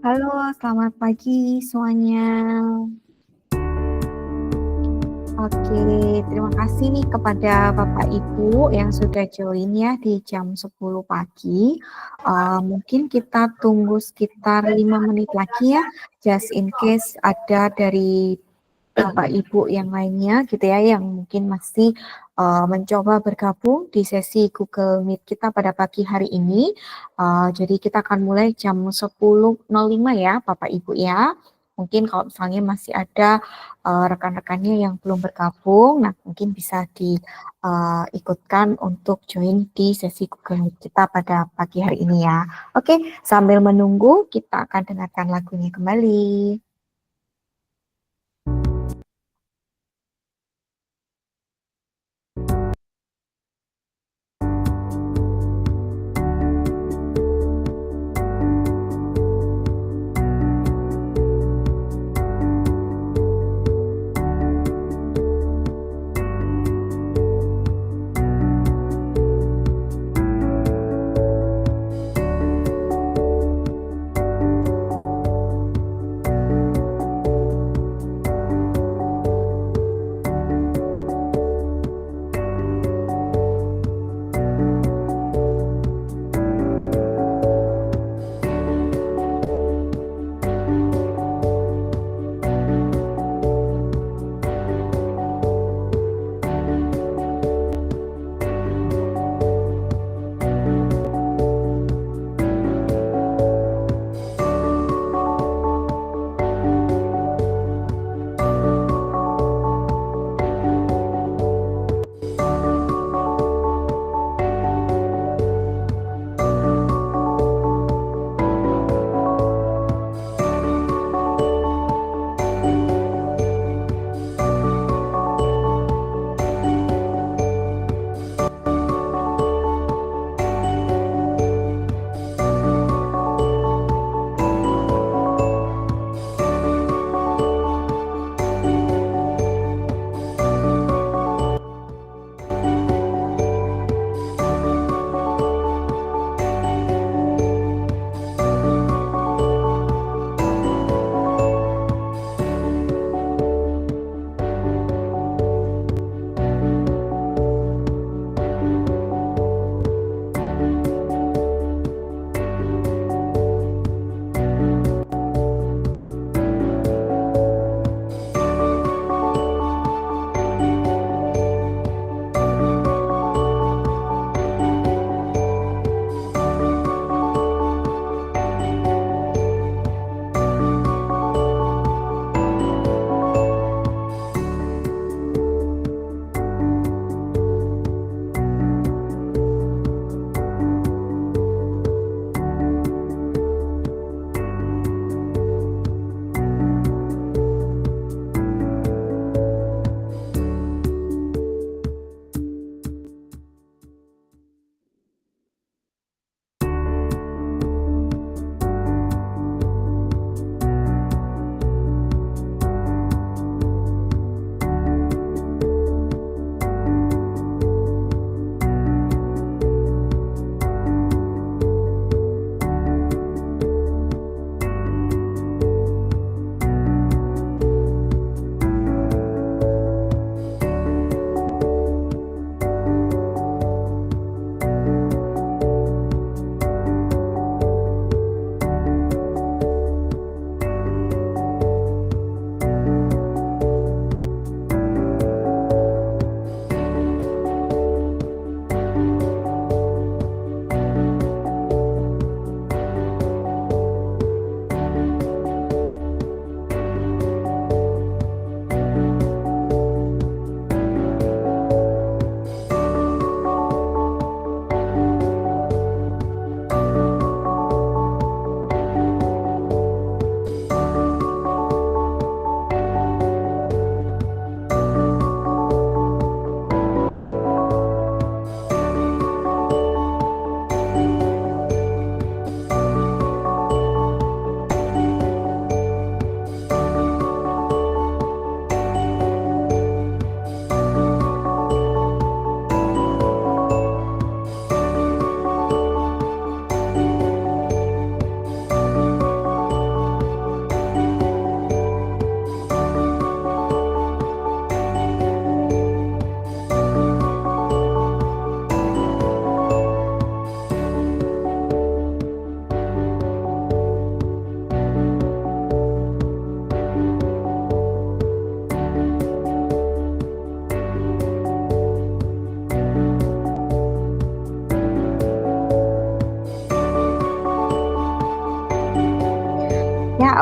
Halo, selamat pagi semuanya. Oke, terima kasih nih kepada Bapak Ibu yang sudah join ya di jam 10 pagi. Mungkin kita tunggu sekitar 5 menit lagi ya, just in case ada dari Bapak Ibu yang lainnya gitu ya, yang mungkin masih mencoba bergabung di sesi Google Meet kita pada pagi hari ini. Jadi kita akan mulai jam 10.05 ya Bapak Ibu ya. Mungkin kalau misalnya masih ada rekan-rekannya yang belum bergabung, nah mungkin bisa diikutkan untuk join di sesi Google Meet kita pada pagi hari ini ya. Oke, sambil menunggu kita akan dengarkan lagunya kembali.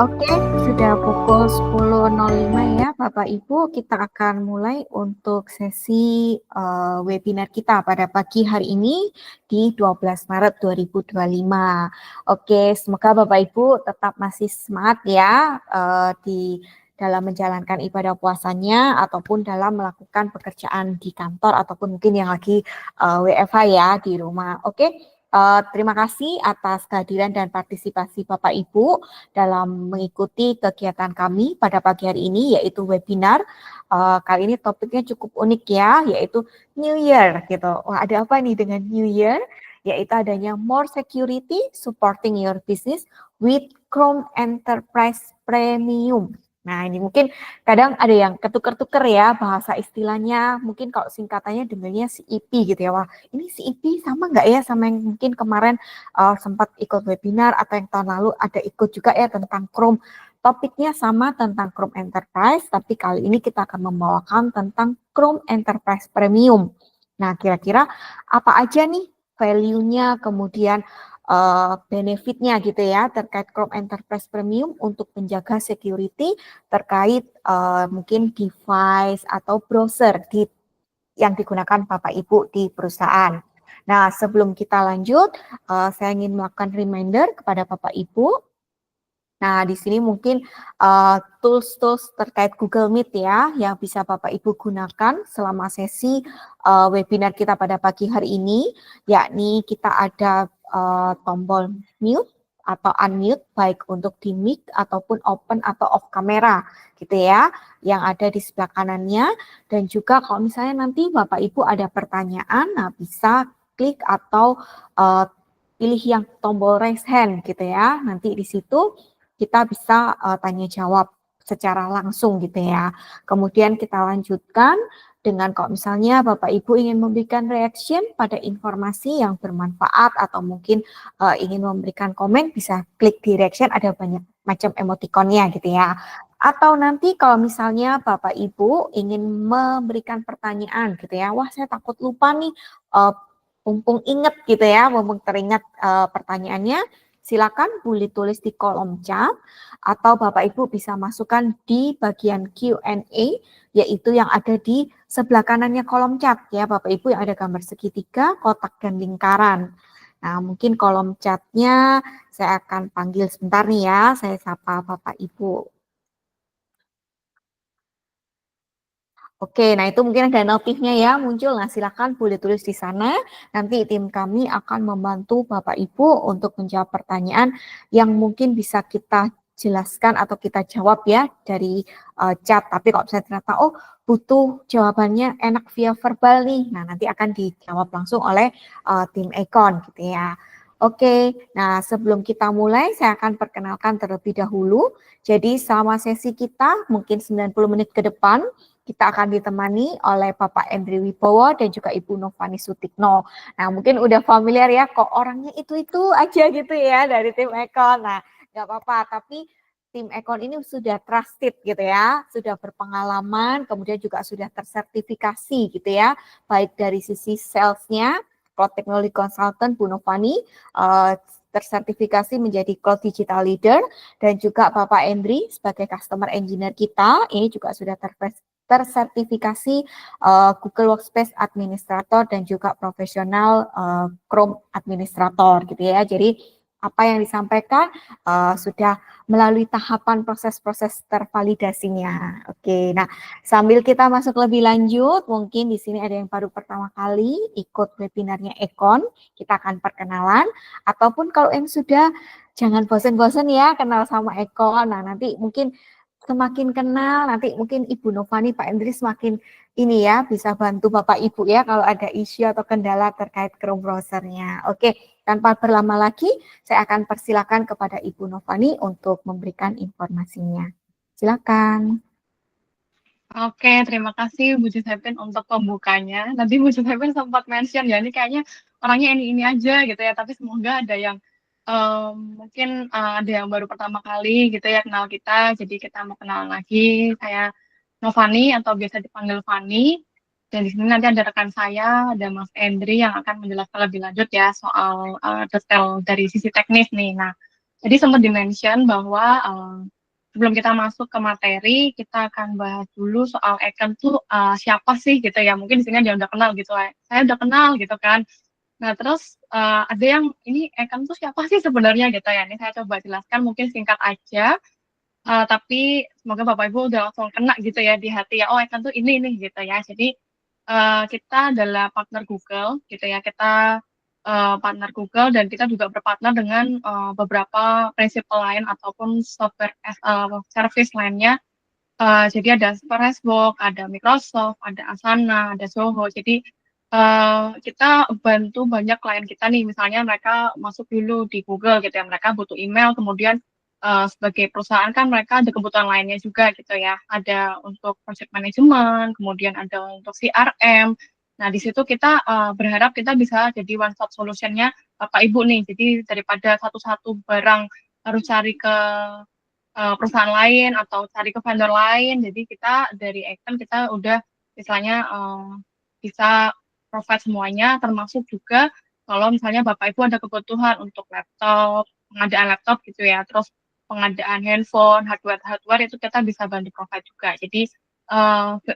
Oke, sudah pukul 10.05 ya, Bapak Ibu. Kita akan mulai untuk sesi webinar kita pada pagi hari ini di 12 Maret 2025. Oke, semoga Bapak Ibu tetap masih semangat ya di dalam menjalankan ibadah puasanya ataupun dalam melakukan pekerjaan di kantor ataupun mungkin yang lagi WFH ya di rumah. Oke. Terima kasih atas kehadiran dan partisipasi Bapak Ibu dalam mengikuti kegiatan kami pada pagi hari ini, yaitu webinar. Kali ini topiknya cukup unik ya, yaitu New Year gitu. Wah, ada apa nih dengan New Year? Yaitu adanya more security supporting your business with Chrome Enterprise Premium. Nah, ini mungkin kadang ada yang ketuker-tuker ya bahasa istilahnya. Mungkin kalau singkatannya dengarnya CEP gitu ya. Wah, ini CEP sama nggak ya sama yang mungkin kemarin sempat ikut webinar atau yang tahun lalu ada ikut juga ya tentang Chrome. Topiknya sama tentang Chrome Enterprise, tapi kali ini kita akan membawakan tentang Chrome Enterprise Premium. Nah, kira-kira apa aja nih value-nya, kemudian benefitnya gitu ya terkait Chrome Enterprise Premium untuk menjaga security terkait mungkin device atau browser yang digunakan Bapak Ibu di perusahaan. Nah, sebelum kita lanjut, saya ingin melakukan reminder kepada Bapak Ibu. Nah, di sini mungkin tools-tools terkait Google Meet ya, yang bisa Bapak Ibu gunakan selama sesi webinar kita pada pagi hari ini, yakni kita ada tombol mute atau unmute, baik untuk di mic ataupun open atau off kamera, gitu ya, yang ada di sebelah kanannya. Dan juga kalau misalnya nanti Bapak Ibu ada pertanyaan, nah bisa klik atau pilih yang tombol raise hand, gitu ya. Nanti di situ kita bisa tanya jawab secara langsung gitu ya. Kemudian kita lanjutkan dengan kalau misalnya Bapak Ibu ingin memberikan reaction pada informasi yang bermanfaat atau mungkin ingin memberikan komen, bisa klik di reaction, ada banyak macam emoticonnya gitu ya. Atau nanti kalau misalnya Bapak Ibu ingin memberikan pertanyaan gitu ya, wah saya takut lupa nih, mumpung inget gitu ya, mumpung teringat pertanyaannya, silakan boleh tulis di kolom chat atau Bapak Ibu bisa masukkan di bagian Q&A, yaitu yang ada di sebelah kanannya kolom chat ya Bapak Ibu, yang ada gambar segitiga, kotak dan lingkaran. Nah, mungkin kolom chatnya saya akan panggil sebentar nih ya, saya sapa Bapak Ibu. Oke, nah itu mungkin ada notifnya ya muncul. Nah, silakan boleh tulis di sana. Nanti tim kami akan membantu Bapak Ibu untuk menjawab pertanyaan yang mungkin bisa kita jelaskan atau kita jawab ya dari chat. Tapi kalau misalnya ternyata butuh jawabannya enak via verbal nih, nah nanti akan dijawab langsung oleh tim Econ gitu ya. Oke, nah sebelum kita mulai saya akan perkenalkan terlebih dahulu. Jadi selama sesi kita mungkin 90 menit ke depan kita akan ditemani oleh Bapak Endri Wibowo dan juga Ibu Novani Sutikno. Nah, mungkin udah familiar ya, kok orangnya itu-itu aja gitu ya dari tim Ekon. Nah, nggak apa-apa, tapi tim Ekon ini sudah trusted gitu ya, sudah berpengalaman, kemudian juga sudah tersertifikasi gitu ya, baik dari sisi salesnya, Cloud Technology Consultant Bu Novani, tersertifikasi menjadi Cloud Digital Leader, dan juga Bapak Endri sebagai Customer Engineer kita, ini juga sudah tersertifikasi Google Workspace Administrator dan juga profesional Chrome Administrator gitu ya. Jadi apa yang disampaikan sudah melalui tahapan proses-proses tervalidasinya. Oke, nah sambil kita masuk lebih lanjut, mungkin di sini ada yang baru pertama kali ikut webinarnya Econ, kita akan perkenalan, ataupun kalau yang sudah, jangan bosan-bosan ya kenal sama Econ. Nah nanti mungkin semakin kenal, nanti mungkin Ibu Novani, Pak Endri semakin ini ya, bisa bantu Bapak Ibu ya kalau ada isu atau kendala terkait Chrome browsernya. Oke, tanpa berlama lagi, saya akan persilakan kepada Ibu Novani untuk memberikan informasinya. Silakan. Oke, terima kasih Bu Jusepin untuk pembukanya. Nanti Bu Jusepin sempat mention ya, ini kayaknya orangnya ini aja gitu ya, tapi semoga ada yang mungkin ada yang baru pertama kali gitu ya kenal kita, jadi kita mau kenalan lagi. Saya Novani atau biasa dipanggil Fani, dan di sini nanti ada rekan saya, ada Mas Endri yang akan menjelaskan lebih lanjut ya soal detail dari sisi teknis nih. Nah, Jadi sempat di-mention bahwa sebelum kita masuk ke materi, kita akan bahas dulu soal Eken tuh siapa sih gitu ya. Mungkin di sini ada yang udah kenal gitu. Saya udah kenal gitu kan. Nah, terus ada yang ini Eken tuh siapa sih sebenarnya gitu ya. Ini saya coba jelaskan mungkin singkat aja. Tapi semoga Bapak Ibu udah langsung kena gitu ya di hati ya. Oh, Eken tuh ini gitu ya. Jadi kita adalah partner Google gitu ya. Kita partner Google dan kita juga berpartner dengan beberapa prinsipal lain ataupun software as a service lainnya. Jadi ada Facebook, ada Microsoft, ada Asana, ada Zoho. Jadi kita bantu banyak klien kita nih, misalnya mereka masuk dulu di Google gitu ya, mereka butuh email, kemudian sebagai perusahaan kan mereka ada kebutuhan lainnya juga gitu ya, ada untuk project management, kemudian ada untuk CRM. Nah, di situ kita berharap kita bisa jadi one stop solution-nya Bapak Ibu nih. Jadi daripada satu-satu barang harus cari ke perusahaan lain atau cari ke vendor lain. Jadi kita dari Icon kita udah misalnya bisa provide semuanya, termasuk juga kalau misalnya Bapak Ibu ada kebutuhan untuk laptop, pengadaan laptop gitu ya, terus pengadaan handphone, hardware itu kita bisa bantu provide juga. Jadi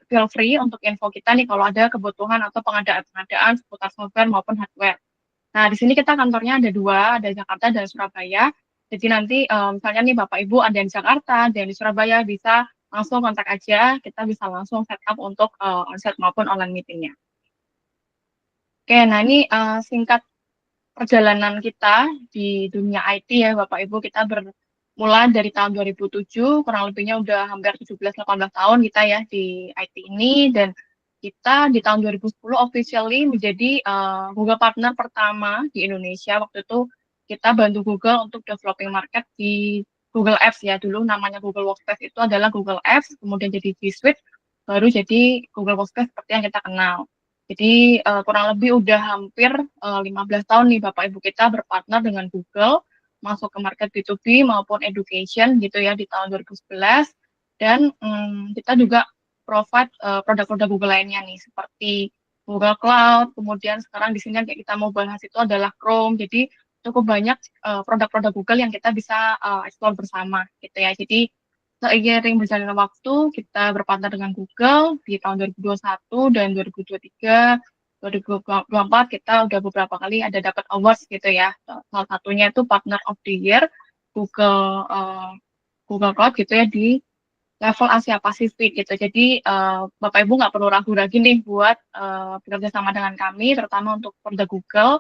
feel free untuk info kita nih kalau ada kebutuhan atau pengadaan-pengadaan seputar software maupun hardware. Nah, di sini kita kantornya ada dua, ada Jakarta dan Surabaya. Jadi nanti misalnya nih Bapak Ibu ada yang di Jakarta, ada yang di Surabaya, bisa langsung kontak aja, kita bisa langsung set up untuk onsite maupun online meetingnya. Oke, nah ini singkat perjalanan kita di dunia IT ya Bapak Ibu, kita bermula dari tahun 2007, kurang lebihnya udah hampir 17-18 tahun kita ya di IT ini, dan kita di tahun 2010 officially menjadi Google Partner pertama di Indonesia. Waktu itu kita bantu Google untuk developing market di Google Apps ya, dulu namanya Google Workspace itu adalah Google Apps, kemudian jadi G Suite, baru jadi Google Workspace seperti yang kita kenal. Jadi kurang lebih udah hampir 15 tahun nih Bapak Ibu kita berpartner dengan Google masuk ke market B2B maupun education gitu ya di tahun 2011, dan kita juga provide produk-produk Google lainnya nih seperti Google Cloud, kemudian sekarang di sini yang kayak kita mau bahas itu adalah Chrome. Jadi cukup banyak produk-produk Google yang kita bisa explore bersama gitu ya. Jadi seiring berjalannya waktu, kita berpartner dengan Google di tahun 2021 dan 2023, 2024 kita udah beberapa kali ada dapat awards gitu ya. Salah satunya itu Partner of the Year Google Google Cloud gitu ya di level Asia Pasifik gitu. Jadi Bapak Ibu nggak perlu ragu lagi nih buat bekerja sama dengan kami, terutama untuk produk Google,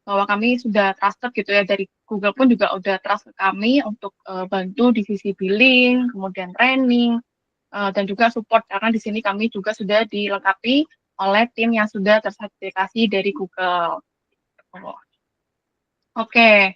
bahwa kami sudah trusted gitu ya, dari Google pun juga udah trust ke kami untuk bantu di sisi billing, kemudian training, dan juga support, karena di sini kami juga sudah dilengkapi oleh tim yang sudah tersertifikasi dari Google. Oke,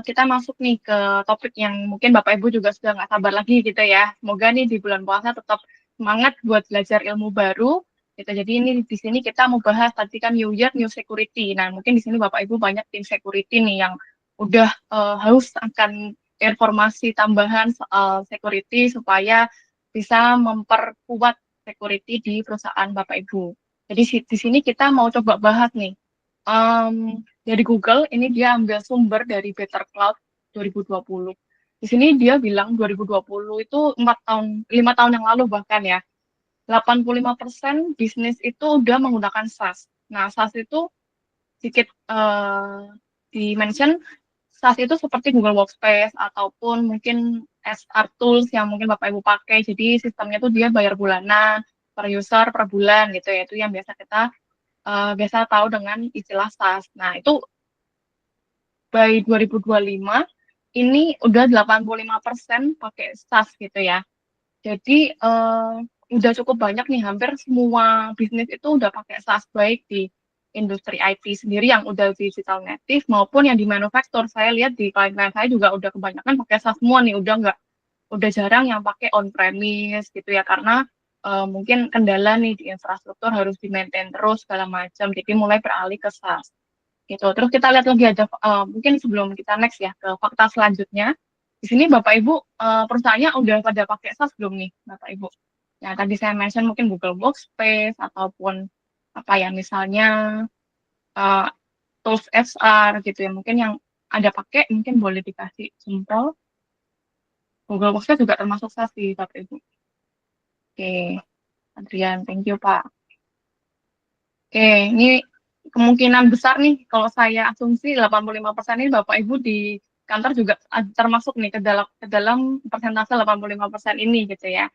kita masuk nih ke topik yang mungkin Bapak Ibu juga sudah nggak sabar lagi gitu ya. Semoga nih di bulan puasa tetap semangat buat belajar ilmu baru. Gitu. Jadi ini di sini kita mau bahas tadi kan New Year, New Security. Nah, mungkin di sini Bapak Ibu banyak tim security nih yang udah haus akan informasi tambahan soal security supaya bisa memperkuat security di perusahaan Bapak Ibu. Jadi di sini kita mau coba bahas nih. Dari Google, ini dia ambil sumber dari Better Cloud 2020. Di sini dia bilang 2020 itu 5 tahun yang lalu bahkan ya, 85% bisnis itu udah menggunakan SaaS. Nah, SaaS itu sedikit di-mention, SaaS itu seperti Google Workspace ataupun mungkin SR Tools yang mungkin Bapak Ibu pakai. Jadi sistemnya itu dia bayar bulanan, per user, per bulan gitu ya. Itu yang biasa kita biasa tahu dengan istilah SaaS. Nah, itu by 2025 ini udah 85% pakai SaaS gitu ya. Jadi udah cukup banyak nih, hampir semua bisnis itu udah pakai SaaS, baik di industri IT sendiri yang udah digital native maupun yang di manufaktur. Saya lihat di klien-klien saya juga udah kebanyakan pakai SaaS semua nih, udah jarang yang pakai on premise gitu ya, karena mungkin kendala nih di infrastruktur harus di-maintain terus segala macam. Jadi mulai beralih ke SaaS gitu. Terus kita lihat lagi ada mungkin sebelum kita next ya ke fakta selanjutnya. Di sini Bapak Ibu perusahaannya udah pada pakai SaaS belum nih Bapak Ibu? Ya tadi saya mention mungkin Google Workspace ataupun apa ya misalnya uh, tools HR gitu ya, mungkin yang ada pakai, mungkin boleh dikasih jempol. Google Workspace juga termasuk SaaS sih, Bapak Ibu. Oke, Adrian, thank you, Pak. Oke, ini kemungkinan besar nih, kalau saya asumsi 85% ini Bapak Ibu di kantor juga termasuk nih ke dalam persentase 85% ini gitu ya.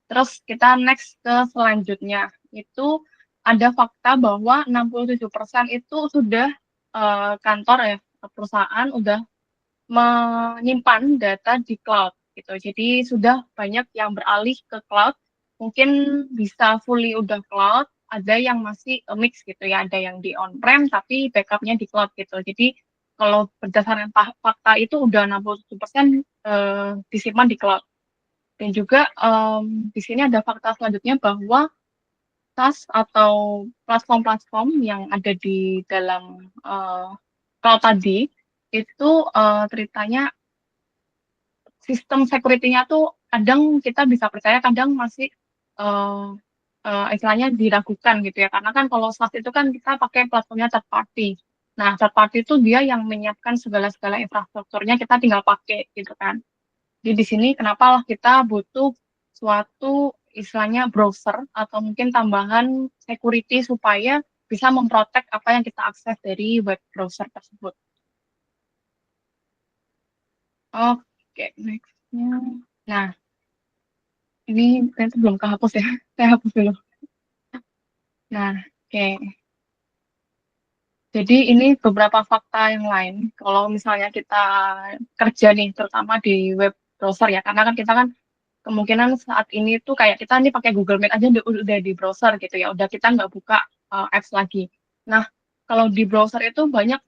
Terus kita next ke selanjutnya, itu ada fakta bahwa 67% itu sudah kantor ya, perusahaan udah menyimpan data di cloud gitu. Jadi sudah banyak yang beralih ke cloud, mungkin bisa fully udah cloud, ada yang masih mix gitu ya, ada yang di on-prem tapi backupnya di cloud gitu. Jadi kalau berdasarkan fakta itu udah 67% disimpan di cloud. Dan juga di sini ada fakta selanjutnya bahwa SaaS atau platform-platform yang ada di dalam cloud tadi itu ceritanya sistem security-nya tuh kadang kita bisa percaya, kadang masih uh, istilahnya diragukan gitu ya. Karena kan kalau SaaS itu kan kita pakai platformnya third party. Nah, third party itu dia yang menyiapkan segala-segala infrastrukturnya, kita tinggal pakai gitu kan. Jadi di sini kenapa lah kita butuh suatu istilahnya browser atau mungkin tambahan security supaya bisa memprotek apa yang kita akses dari web browser tersebut. Oke, next-nya. Nah, ini ternyata belum kehapus ya. Saya hapus dulu. Nah, oke. Jadi ini beberapa fakta yang lain. Kalau misalnya kita kerja nih, terutama di web browser ya, karena kan kita kan kemungkinan saat ini tuh kayak kita nih pakai Google Meet aja udah di browser gitu ya, udah kita nggak buka apps lagi. Nah, kalau di browser itu banyak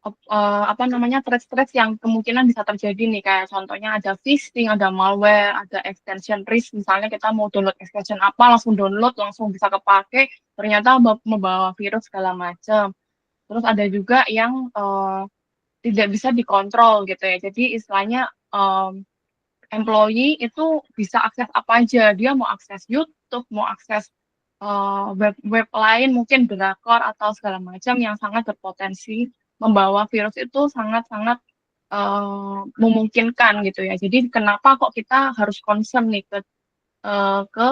apa namanya threads-threads yang kemungkinan bisa terjadi nih, kayak contohnya ada phishing, ada malware, ada extension risk. Misalnya kita mau download extension apa, langsung download, langsung bisa kepake, ternyata membawa virus segala macam. Terus ada juga yang tidak bisa dikontrol gitu ya. Jadi istilahnya employee itu bisa akses apa aja. Dia mau akses YouTube, mau akses web lain, mungkin drakor atau segala macam yang sangat berpotensi membawa virus itu sangat-sangat memungkinkan gitu ya. Jadi kenapa kok kita harus concern nih ke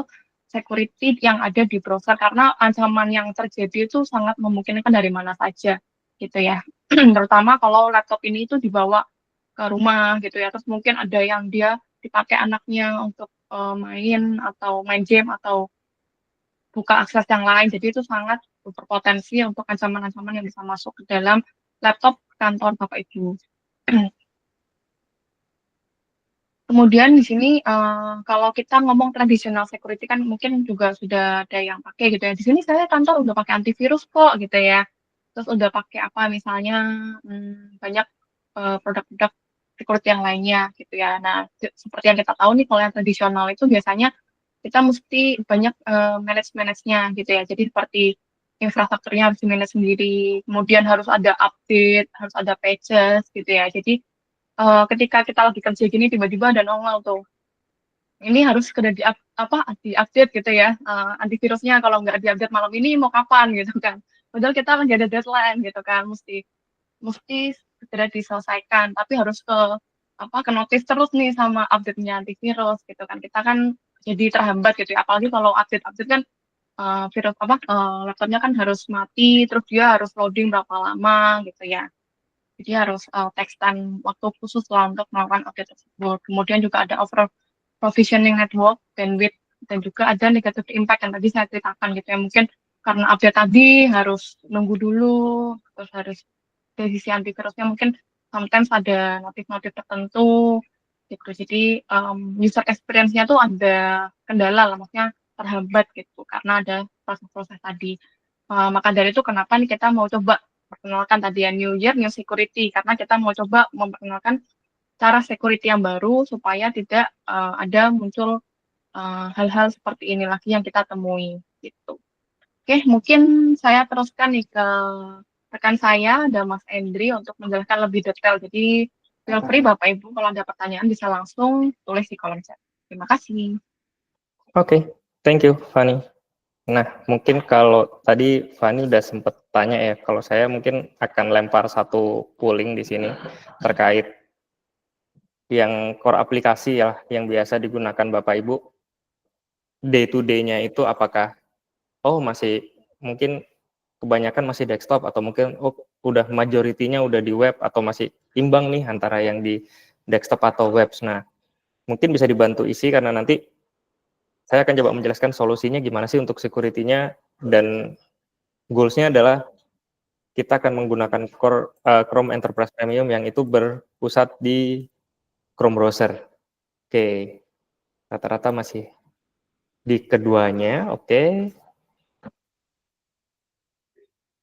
security yang ada di browser, karena ancaman yang terjadi itu sangat memungkinkan dari mana saja gitu ya. Terutama kalau laptop ini itu dibawa ke rumah gitu ya. Terus mungkin ada yang dia dipakai anaknya untuk main atau main game atau buka akses yang lain. Jadi itu sangat berpotensi untuk ancaman-ancaman yang bisa masuk ke dalam laptop kantor Bapak Ibu. Kemudian di sini kalau kita ngomong tradisional security kan mungkin juga sudah ada yang pakai gitu ya. Di sini saya kantor udah pakai antivirus kok gitu ya. Terus udah pakai apa misalnya banyak produk-produk security yang lainnya gitu ya. Nah, seperti yang kita tahu nih, kalau yang tradisional itu biasanya kita mesti banyak manage-nya gitu ya. Jadi seperti infrastrukturnya harus di-manage sendiri, kemudian harus ada update, harus ada patches gitu ya. Jadi ketika kita lagi kerja gini tiba-tiba ada nongol tuh, ini harus segera di-update gitu ya, antivirusnya, kalau nggak di-update malam ini mau kapan gitu kan. Padahal kita lagi ada deadline gitu kan, mesti mesti segera diselesaikan, tapi harus ke notice terus nih sama update-nya antivirus gitu kan. Kita kan jadi terhambat gitu ya, apalagi kalau update-update kan laptopnya kan harus mati, terus dia harus loading berapa lama gitu ya. Jadi harus tekstan waktu khusus lah untuk melakukan update tersebut. Kemudian juga ada over provisioning network, bandwidth, dan juga ada negative impact yang tadi saya ceritakan gitu ya. Mungkin karena update tadi harus nunggu dulu, terus harus dari sisi antivirusnya mungkin sometimes ada notif-notif tertentu gitu. Jadi user experience-nya tuh ada kendala lah, maksudnya terhambat gitu karena ada proses-proses tadi. Maka dari itu kenapa nih kita mau coba perkenalkan tadi ya New Year, New Security, karena kita mau coba memperkenalkan cara security yang baru supaya tidak ada muncul hal-hal seperti ini lagi yang kita temui gitu. Oke, mungkin saya teruskan nih ke rekan saya, ada Mas Endri, untuk menjelaskan lebih detail. Jadi feel free Bapak Ibu kalau ada pertanyaan bisa langsung tulis di kolom chat. Terima kasih. Oke, thank you Fani. Nah, mungkin kalau tadi Fani udah sempat tanya ya, kalau saya mungkin akan lempar satu polling di sini terkait yang core aplikasi ya yang biasa digunakan Bapak Ibu day to day-nya itu apakah masih mungkin kebanyakan masih desktop atau mungkin udah majoritinya udah di web atau masih imbang nih antara yang di desktop atau web. Nah, mungkin bisa dibantu isi karena nanti saya akan coba menjelaskan solusinya gimana sih untuk security-nya dan goals-nya adalah kita akan menggunakan Chrome Enterprise Premium yang itu berpusat di Chrome browser. Oke, rata-rata masih di keduanya, oke.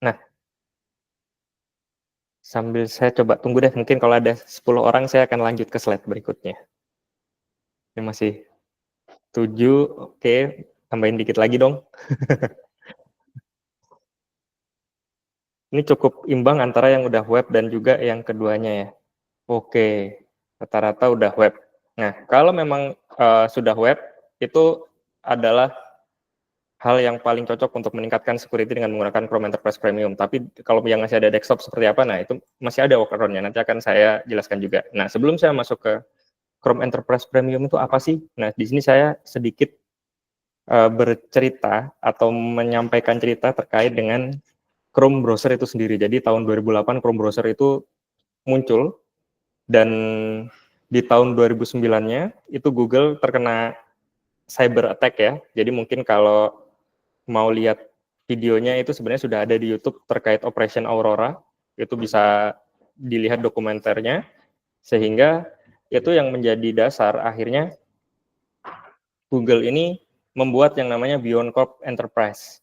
Nah, sambil saya coba tunggu deh, mungkin kalau ada 10 orang saya akan lanjut ke slide berikutnya. Ini masih 7, oke, tambahin dikit lagi dong. Ini cukup imbang antara yang udah web dan juga yang keduanya ya. Oke, rata-rata udah web. Nah, kalau memang sudah web, itu adalah hal yang paling cocok untuk meningkatkan security dengan menggunakan Chrome Enterprise Premium. Tapi kalau yang masih ada desktop seperti apa, nah itu masih ada workaround-nya. Nanti akan saya jelaskan juga. Nah, sebelum saya masuk ke Chrome Enterprise Premium itu apa sih? Nah, di sini saya sedikit bercerita atau menyampaikan cerita terkait dengan Chrome browser itu sendiri. Jadi tahun 2008 Chrome browser itu muncul dan di tahun 2009-nya itu Google terkena cyber attack ya. Jadi mungkin kalau mau lihat videonya itu sebenarnya sudah ada di YouTube terkait Operation Aurora. Itu bisa dilihat dokumenternya sehingga itu yang menjadi dasar akhirnya Google ini membuat yang namanya BeyondCorp Enterprise.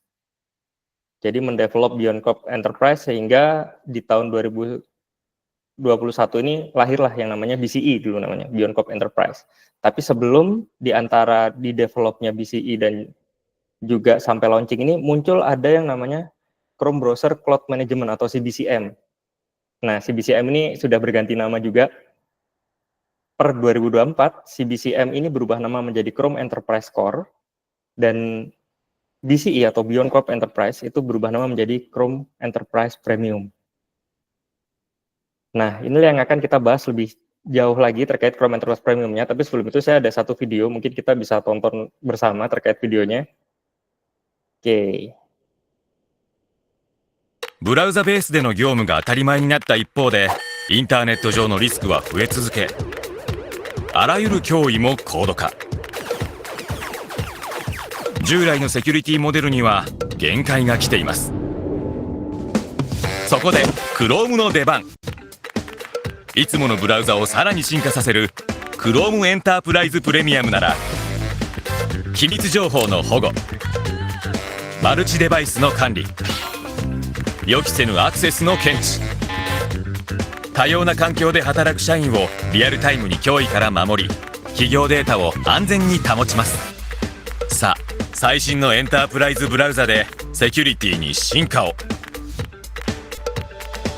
Jadi mendevelop BeyondCorp Enterprise sehingga di tahun 2021 ini lahirlah yang namanya BCE dulu namanya, BeyondCorp Enterprise. Tapi sebelum di antara di developnya BCE dan juga sampai launching ini muncul ada yang namanya Chrome Browser Cloud Management atau CBCM. Nah, CBCM ini sudah berganti nama juga. Per 2024, CBCM ini berubah nama menjadi Chrome Enterprise Core dan BCE atau BeyondCorp Enterprise itu berubah nama menjadi Chrome Enterprise Premium. Nah, inilah yang akan kita bahas lebih jauh lagi terkait Chrome Enterprise Premium-nya, tapi sebelum itu saya ada satu video, mungkin kita bisa tonton bersama terkait videonya. Oke. ブラウザベースでの業務が当たり前になった一方で、インターネット上のリスクは増え続け、あらゆる脅威も高度化。従来のセキュリティモデルには限界が来ています。そこで Chrome の出番。いつものブラウザをさらに進化させる Chrome Enterprise Premium なら、機密情報の保護、マルチデバイスの管理、予期せぬアクセスの検知、多様な環境で働く社員をリアルタイムに脅威から守り、企業データを安全に保ちます。さあ、最新のエンタープライズブラウザでセキュリティに進化を。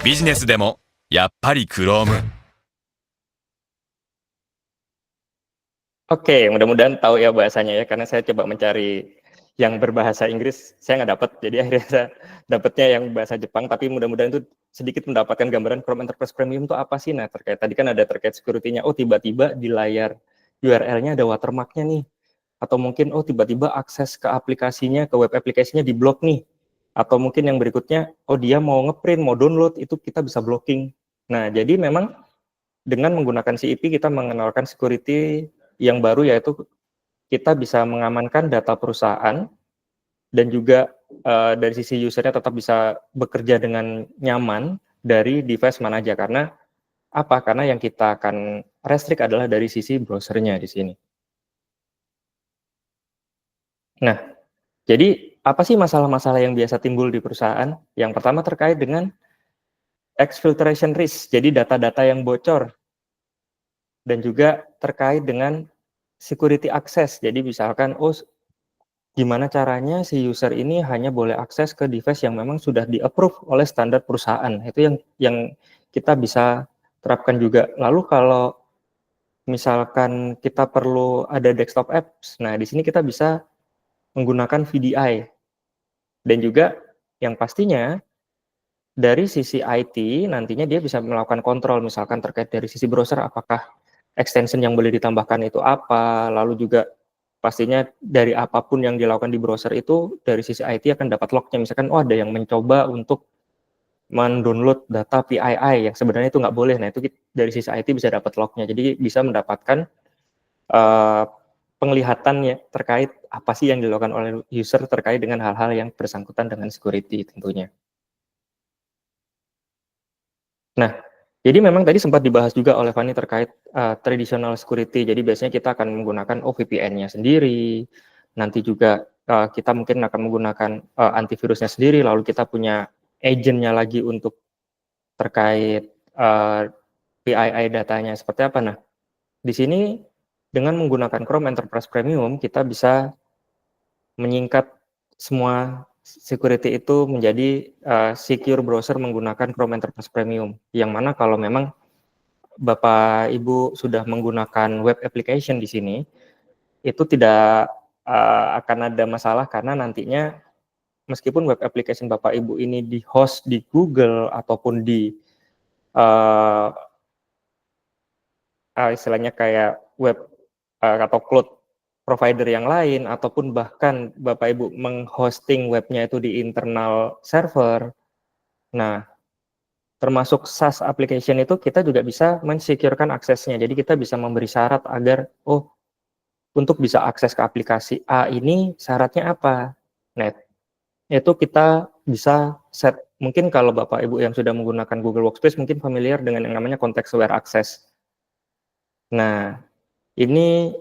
ビジネスでもやっぱり Chrome。 Oke, mudah-mudahan tahu ya bahasanya ya, karena saya coba mencari yang berbahasa Inggris, saya nggak dapat, jadi akhirnya saya dapatnya yang bahasa Jepang, tapi mudah-mudahan itu sedikit mendapatkan gambaran Chrome Enterprise Premium itu apa sih. Nah, tadi kan ada terkait security-nya, tiba-tiba di layar URL-nya ada watermark-nya nih, atau mungkin tiba-tiba akses ke aplikasinya, ke web aplikasinya di-block nih, atau mungkin yang berikutnya, dia mau ngeprint, mau download, itu kita bisa blocking. Nah, jadi memang dengan menggunakan CEP kita mengenalkan security yang baru, yaitu kita bisa mengamankan data perusahaan dan juga dari sisi usernya tetap bisa bekerja dengan nyaman dari device mana aja. Karena apa? Karena yang kita akan restrict adalah dari sisi browsernya di sini. Nah, jadi apa sih masalah-masalah yang biasa timbul di perusahaan? Yang pertama terkait dengan exfiltration risk, jadi data-data yang bocor. Dan juga terkait dengan security access, jadi misalkan gimana caranya si user ini hanya boleh akses ke device yang memang sudah di-approve oleh standar perusahaan. Itu yang kita bisa terapkan juga. Lalu kalau misalkan kita perlu ada desktop apps, nah di sini kita bisa menggunakan VDI. Dan juga yang pastinya dari sisi IT nantinya dia bisa melakukan kontrol misalkan terkait dari sisi browser apakah extension yang boleh ditambahkan itu apa, lalu juga pastinya dari apapun yang dilakukan di browser itu dari sisi IT akan dapat lognya, misalkan oh ada yang mencoba untuk mendownload data PII yang sebenarnya itu nggak boleh, nah itu dari sisi IT bisa dapat lognya, jadi bisa mendapatkan penglihatan ya terkait apa sih yang dilakukan oleh user terkait dengan hal-hal yang bersangkutan dengan security tentunya. Nah, jadi memang tadi sempat dibahas juga oleh Fani terkait traditional security. Jadi biasanya kita akan menggunakan VPN-nya sendiri. Nanti juga kita mungkin akan menggunakan antivirusnya sendiri. Lalu kita punya agent-nya lagi untuk terkait PII datanya seperti apa. Nah, di sini dengan menggunakan Chrome Enterprise Premium kita bisa menyingkat semua security itu menjadi secure browser menggunakan Chrome Enterprise Premium, yang mana kalau memang Bapak Ibu sudah menggunakan web application di sini, itu tidak akan ada masalah karena nantinya meskipun web application Bapak Ibu ini di host di Google ataupun di istilahnya kayak web atau cloud provider yang lain, ataupun bahkan Bapak Ibu menghosting webnya itu di internal server. Nah, termasuk SaaS application itu kita juga bisa mensecurekan aksesnya. Jadi kita bisa memberi syarat agar, oh, untuk bisa akses ke aplikasi A ini syaratnya apa? Nah, itu kita bisa set. Mungkin kalau Bapak Ibu yang sudah menggunakan Google Workspace mungkin familiar dengan yang namanya context aware access. Nah, ini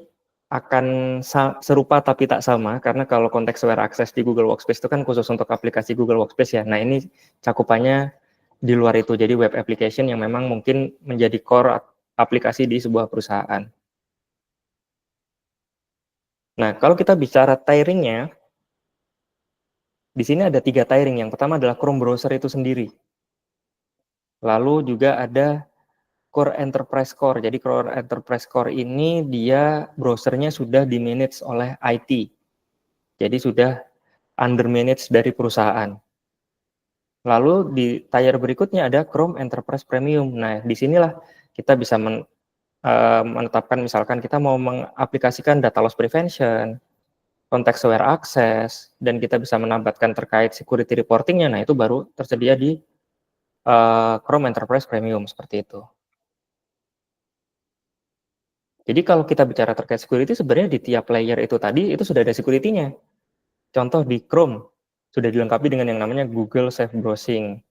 akan serupa tapi tak sama, karena kalau context aware access di Google Workspace itu kan khusus untuk aplikasi Google Workspace ya. Nah, ini cakupannya di luar itu, jadi web application yang memang mungkin menjadi core aplikasi di sebuah perusahaan. Nah, kalau kita bicara tieringnya, di sini ada 3 tiering. Yang pertama adalah Chrome browser itu sendiri. Lalu juga ada Core Enterprise Core. Jadi Core Enterprise Core ini dia browsernya sudah di-manage oleh IT. Jadi sudah under manage dari perusahaan. Lalu di tier berikutnya ada Chrome Enterprise Premium. Nah, disinilah kita bisa menetapkan misalkan kita mau mengaplikasikan data loss prevention, context aware access, dan kita bisa menambahkan terkait security reportingnya. Nah, itu baru tersedia di Chrome Enterprise Premium seperti itu. Jadi kalau kita bicara terkait security, sebenarnya di tiap layer itu tadi, itu sudah ada security-nya. Contoh di Chrome, sudah dilengkapi dengan yang namanya Google Safe Browsing.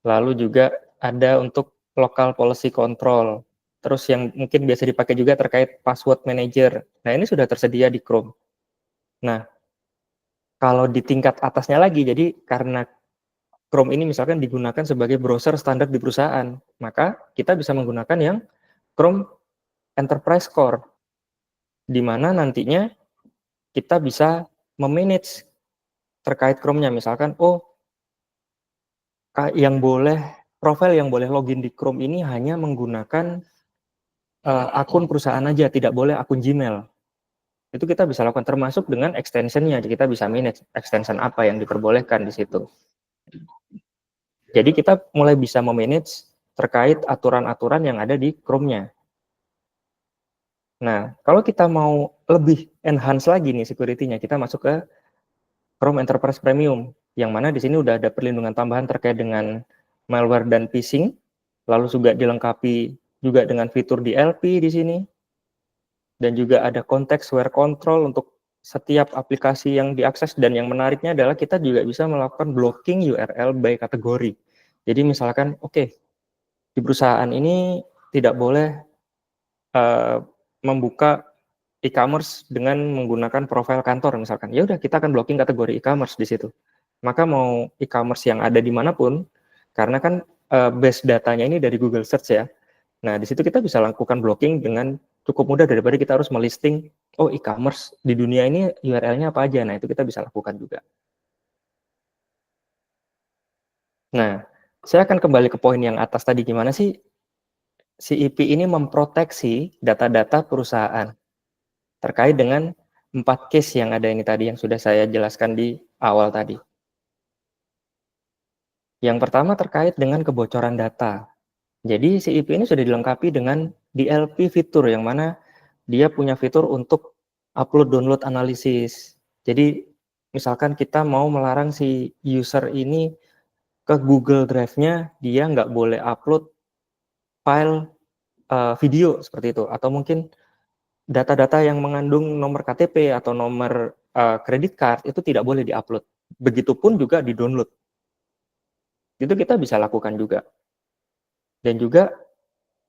Lalu juga ada untuk local policy control. Terus yang mungkin biasa dipakai juga terkait password manager. Nah, ini sudah tersedia di Chrome. Nah, kalau di tingkat atasnya lagi, jadi karena Chrome ini misalkan digunakan sebagai browser standar di perusahaan, maka kita bisa menggunakan yang Chrome Enterprise Core, di mana nantinya kita bisa memanage terkait Chrome-nya. Misalkan, oh, profil yang boleh login di Chrome ini hanya menggunakan akun perusahaan aja, tidak boleh akun Gmail. Itu kita bisa lakukan termasuk dengan extension-nya. Jadi kita bisa manage extension apa yang diperbolehkan di situ. Jadi kita mulai bisa memanage terkait aturan-aturan yang ada di Chrome-nya. Nah, kalau kita mau lebih enhance lagi nih security-nya, kita masuk ke Chrome Enterprise Premium, yang mana di sini udah ada perlindungan tambahan terkait dengan malware dan phishing, lalu juga dilengkapi juga dengan fitur DLP di sini, dan juga ada context aware control untuk setiap aplikasi yang diakses, dan yang menariknya adalah kita juga bisa melakukan blocking URL by kategori. Jadi misalkan, oke, di perusahaan ini tidak boleh membuka e-commerce dengan menggunakan profil kantor misalkan. Ya udah, kita akan blocking kategori e-commerce di situ. Maka mau e-commerce yang ada dimanapun, karena kan base datanya ini dari Google Search ya. Nah, di situ kita bisa lakukan blocking dengan cukup mudah daripada kita harus melisting, oh e-commerce di dunia ini URL-nya apa aja. Nah, itu kita bisa lakukan juga. Nah, saya akan kembali ke poin yang atas tadi, gimana sih CEP ini memproteksi data-data perusahaan terkait dengan 4 case yang ada ini tadi, yang sudah saya jelaskan di awal tadi. Yang pertama terkait dengan kebocoran data. Jadi si IP ini sudah dilengkapi dengan DLP fitur yang mana dia punya fitur untuk upload download analisis. Jadi misalkan kita mau melarang si user ini ke Google Drive-nya, dia nggak boleh upload file video seperti itu, atau mungkin data-data yang mengandung nomor KTP atau nomor kredit card itu tidak boleh diupload. Begitupun juga di-download. Itu kita bisa lakukan juga. Dan juga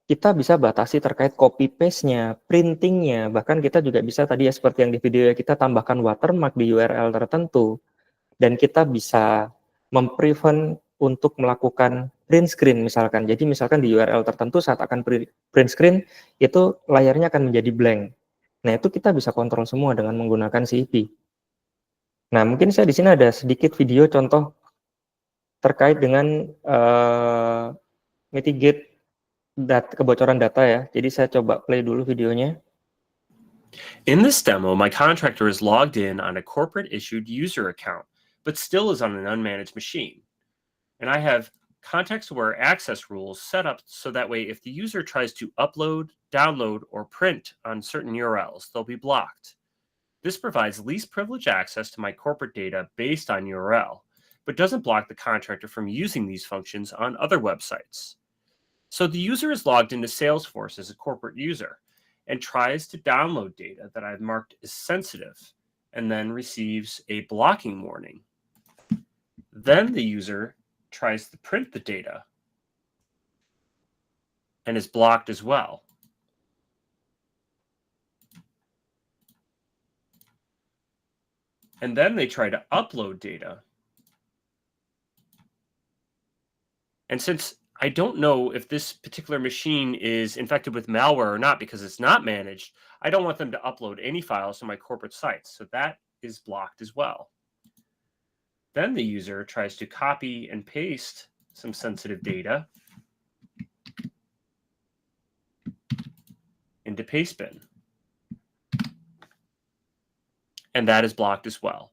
kita bisa batasi terkait copy paste-nya, printing-nya, bahkan kita juga bisa tadi ya seperti yang di video ya, kita tambahkan watermark di URL tertentu, dan kita bisa memprevent untuk melakukan print screen misalkan. Jadi misalkan di URL tertentu saat akan print screen, itu layarnya akan menjadi blank. Nah itu kita bisa kontrol semua dengan menggunakan CIP. Nah mungkin saya di sini ada sedikit video contoh terkait dengan mitigate kebocoran data ya. Jadi saya coba play dulu videonya. In this demo, my contractor is logged in on a corporate-issued user account, but still is on an unmanaged machine. And I have context-aware access rules set up so that way if the user tries to upload, download, or print on certain URLs, they'll be blocked. This provides least privilege access to my corporate data based on URL, but doesn't block the contractor from using these functions on other websites. So the user is logged into Salesforce as a corporate user and tries to download data that I've marked as sensitive, and then receives a blocking warning. Then the user tries to print the data and is blocked as well. And then they try to upload data. And since I don't know if this particular machine is infected with malware or not because it's not managed, I don't want them to upload any files to my corporate sites. So that is blocked as well. Then the user tries to copy and paste some sensitive data into Pastebin. And that is blocked as well.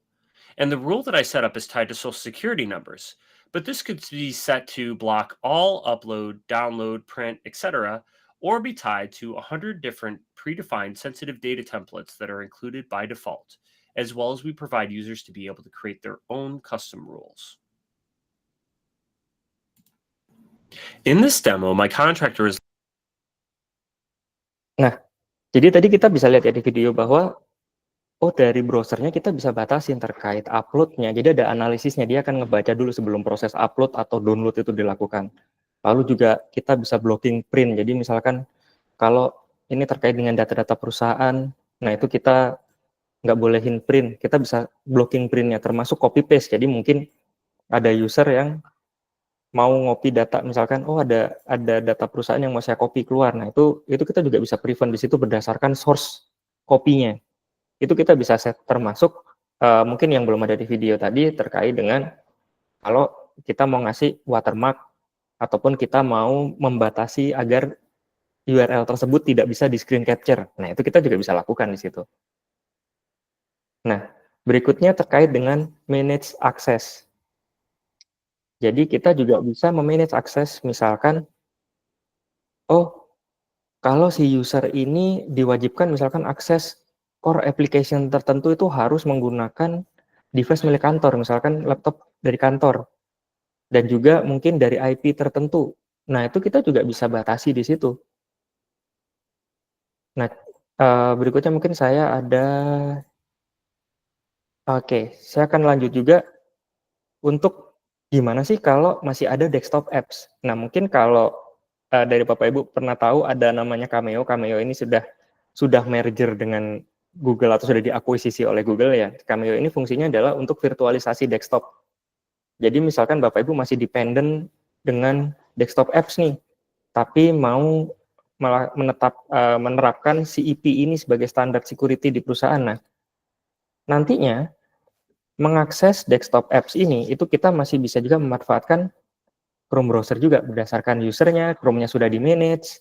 And the rule that I set up is tied to Social Security numbers. But this could be set to block all upload, download, print, etc., or be tied to 100 different predefined sensitive data templates that are included by default, as well as we provide users to be able to create their own custom rules. In this demo, my contractor is... Nah, jadi tadi kita bisa lihat ya di video bahwa oh dari browsernya kita bisa batasin terkait uploadnya. Jadi ada analisisnya, dia akan ngebaca dulu sebelum proses upload atau download itu dilakukan. Lalu juga kita bisa blocking print. Jadi misalkan kalau ini terkait dengan data-data perusahaan, nah itu kita nggak bolehin print. Kita bisa blocking printnya, termasuk copy paste. Jadi mungkin ada user yang mau ngopi data, misalkan oh ada data perusahaan yang mau saya copy keluar. Nah itu kita juga bisa prevent di situ berdasarkan source kopinya. Itu kita bisa set termasuk mungkin yang belum ada di video tadi terkait dengan kalau kita mau ngasih watermark ataupun kita mau membatasi agar URL tersebut tidak bisa di screen capture. Nah, itu kita juga bisa lakukan di situ. Nah, berikutnya terkait dengan manage access. Jadi kita juga bisa memanage access misalkan oh kalau si user ini diwajibkan misalkan akses core application tertentu itu harus menggunakan device milik kantor, misalkan laptop dari kantor, dan juga mungkin dari IP tertentu. Nah, itu kita juga bisa batasi di situ. Nah, berikutnya mungkin saya ada... Oke, saya akan lanjut juga untuk gimana sih kalau masih ada desktop apps. Nah, mungkin kalau dari Bapak Ibu pernah tahu ada namanya Cameo. Cameo ini sudah merger dengan Google atau sudah diakuisisi oleh Google ya. Cameo ini fungsinya adalah untuk virtualisasi desktop. Jadi misalkan Bapak Ibu masih dependent dengan desktop apps nih, tapi mau menerapkan CIP ini sebagai standar security di perusahaan. Nah, nantinya mengakses desktop apps ini itu kita masih bisa juga memanfaatkan Chrome browser juga berdasarkan usernya, Chrome-nya sudah di-manage.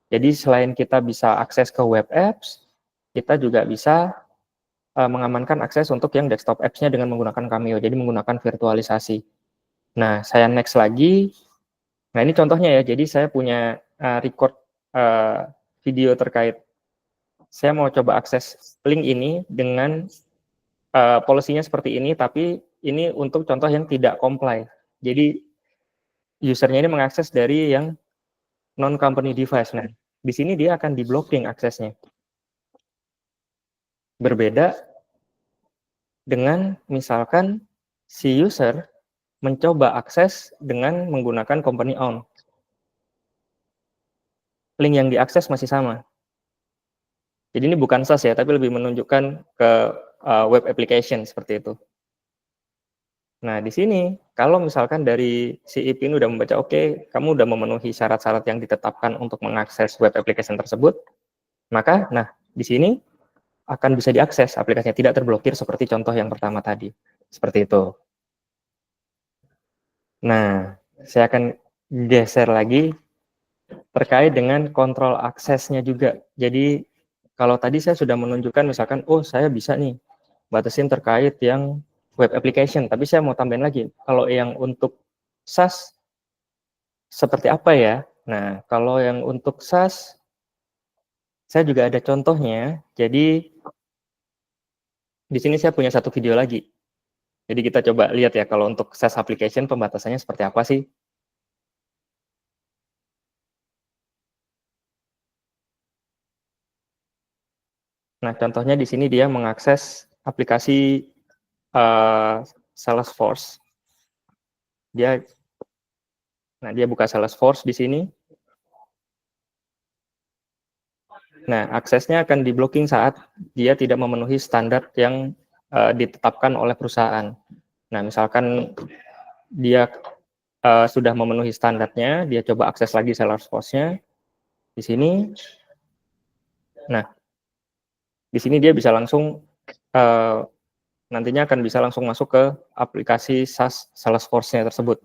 Jadi selain kita bisa akses ke web apps, kita juga bisa mengamankan akses untuk yang desktop apps-nya dengan menggunakan Cameo, jadi menggunakan virtualisasi. Nah, saya next lagi. Nah, ini contohnya ya. Jadi saya punya record video terkait. Saya mau coba akses link ini dengan policy-nya seperti ini, tapi ini untuk contoh yang tidak comply. Jadi usernya ini mengakses dari yang non-company device. Nah, di sini dia akan di-blocking aksesnya. Berbeda dengan misalkan si user mencoba akses dengan menggunakan company owned. Link yang diakses masih sama. Jadi ini bukan SaaS ya, tapi lebih menunjukkan ke web application seperti itu. Nah, di sini kalau misalkan dari si IP ini udah membaca, oke, kamu udah memenuhi syarat-syarat yang ditetapkan untuk mengakses web application tersebut, maka nah di sini akan bisa diakses aplikasinya, tidak terblokir seperti contoh yang pertama tadi. Seperti itu. Nah, saya akan geser lagi terkait dengan kontrol aksesnya juga. Jadi kalau tadi saya sudah menunjukkan misalkan, oh saya bisa nih batasin terkait yang web application, tapi saya mau tambahin lagi. Kalau yang untuk SaaS seperti apa ya? Nah, kalau yang untuk SaaS saya juga ada contohnya. Jadi di sini saya punya satu video lagi. Jadi kita coba lihat ya kalau untuk SaaS application pembatasannya seperti apa sih? Nah, contohnya di sini dia mengakses aplikasi Salesforce. Dia buka Salesforce di sini. Nah, aksesnya akan di-blocking saat dia tidak memenuhi standar yang ditetapkan oleh perusahaan. Nah, misalkan dia sudah memenuhi standarnya, dia coba akses lagi Salesforce-nya di sini. Nah, di sini dia bisa langsung nantinya akan bisa langsung masuk ke aplikasi SaaS Salesforce-nya tersebut.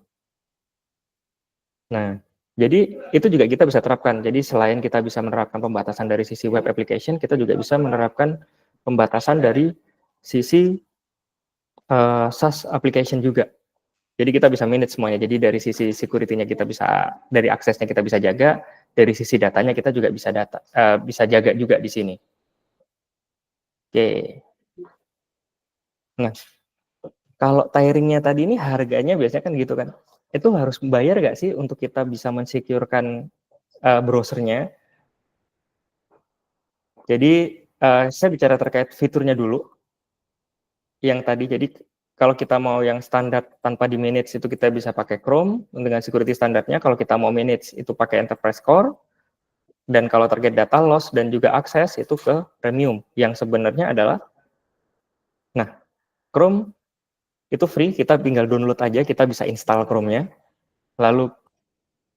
Nah, jadi itu juga kita bisa terapkan. Jadi selain kita bisa menerapkan pembatasan dari sisi web application, kita juga bisa menerapkan pembatasan dari sisi SaaS application juga. Jadi kita bisa manage semuanya. Jadi dari sisi security-nya kita bisa, dari aksesnya kita bisa jaga, dari sisi datanya kita juga bisa bisa jaga juga di sini. Oke. Nah, kalau tiringnya tadi ini harganya biasanya kan gitu kan. Itu harus bayar nggak sih untuk kita bisa mensecurekan browsernya? Jadi saya bicara terkait fiturnya dulu. Yang tadi, jadi kalau kita mau yang standar tanpa di manage itu kita bisa pakai Chrome dengan security standarnya. Kalau kita mau manage itu pakai Enterprise Core. Dan kalau target data loss dan juga akses itu ke premium. Yang sebenarnya adalah, nah Chrome itu free, kita tinggal download aja, kita bisa install Chrome-nya. Lalu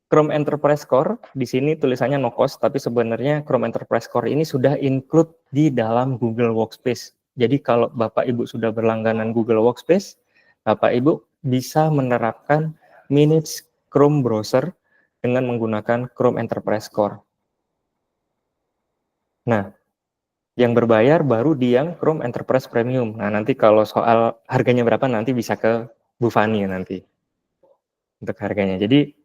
Chrome Enterprise Core, di sini tulisannya no cost, tapi sebenarnya Chrome Enterprise Core ini sudah include di dalam Google Workspace. Jadi kalau Bapak Ibu sudah berlangganan Google Workspace, Bapak Ibu bisa menerapkan manage Chrome browser dengan menggunakan Chrome Enterprise Core. Nah, yang berbayar baru di yang Chrome Enterprise Premium. Nah, nanti kalau soal harganya berapa nanti bisa ke Bu Fani nanti untuk harganya. Jadi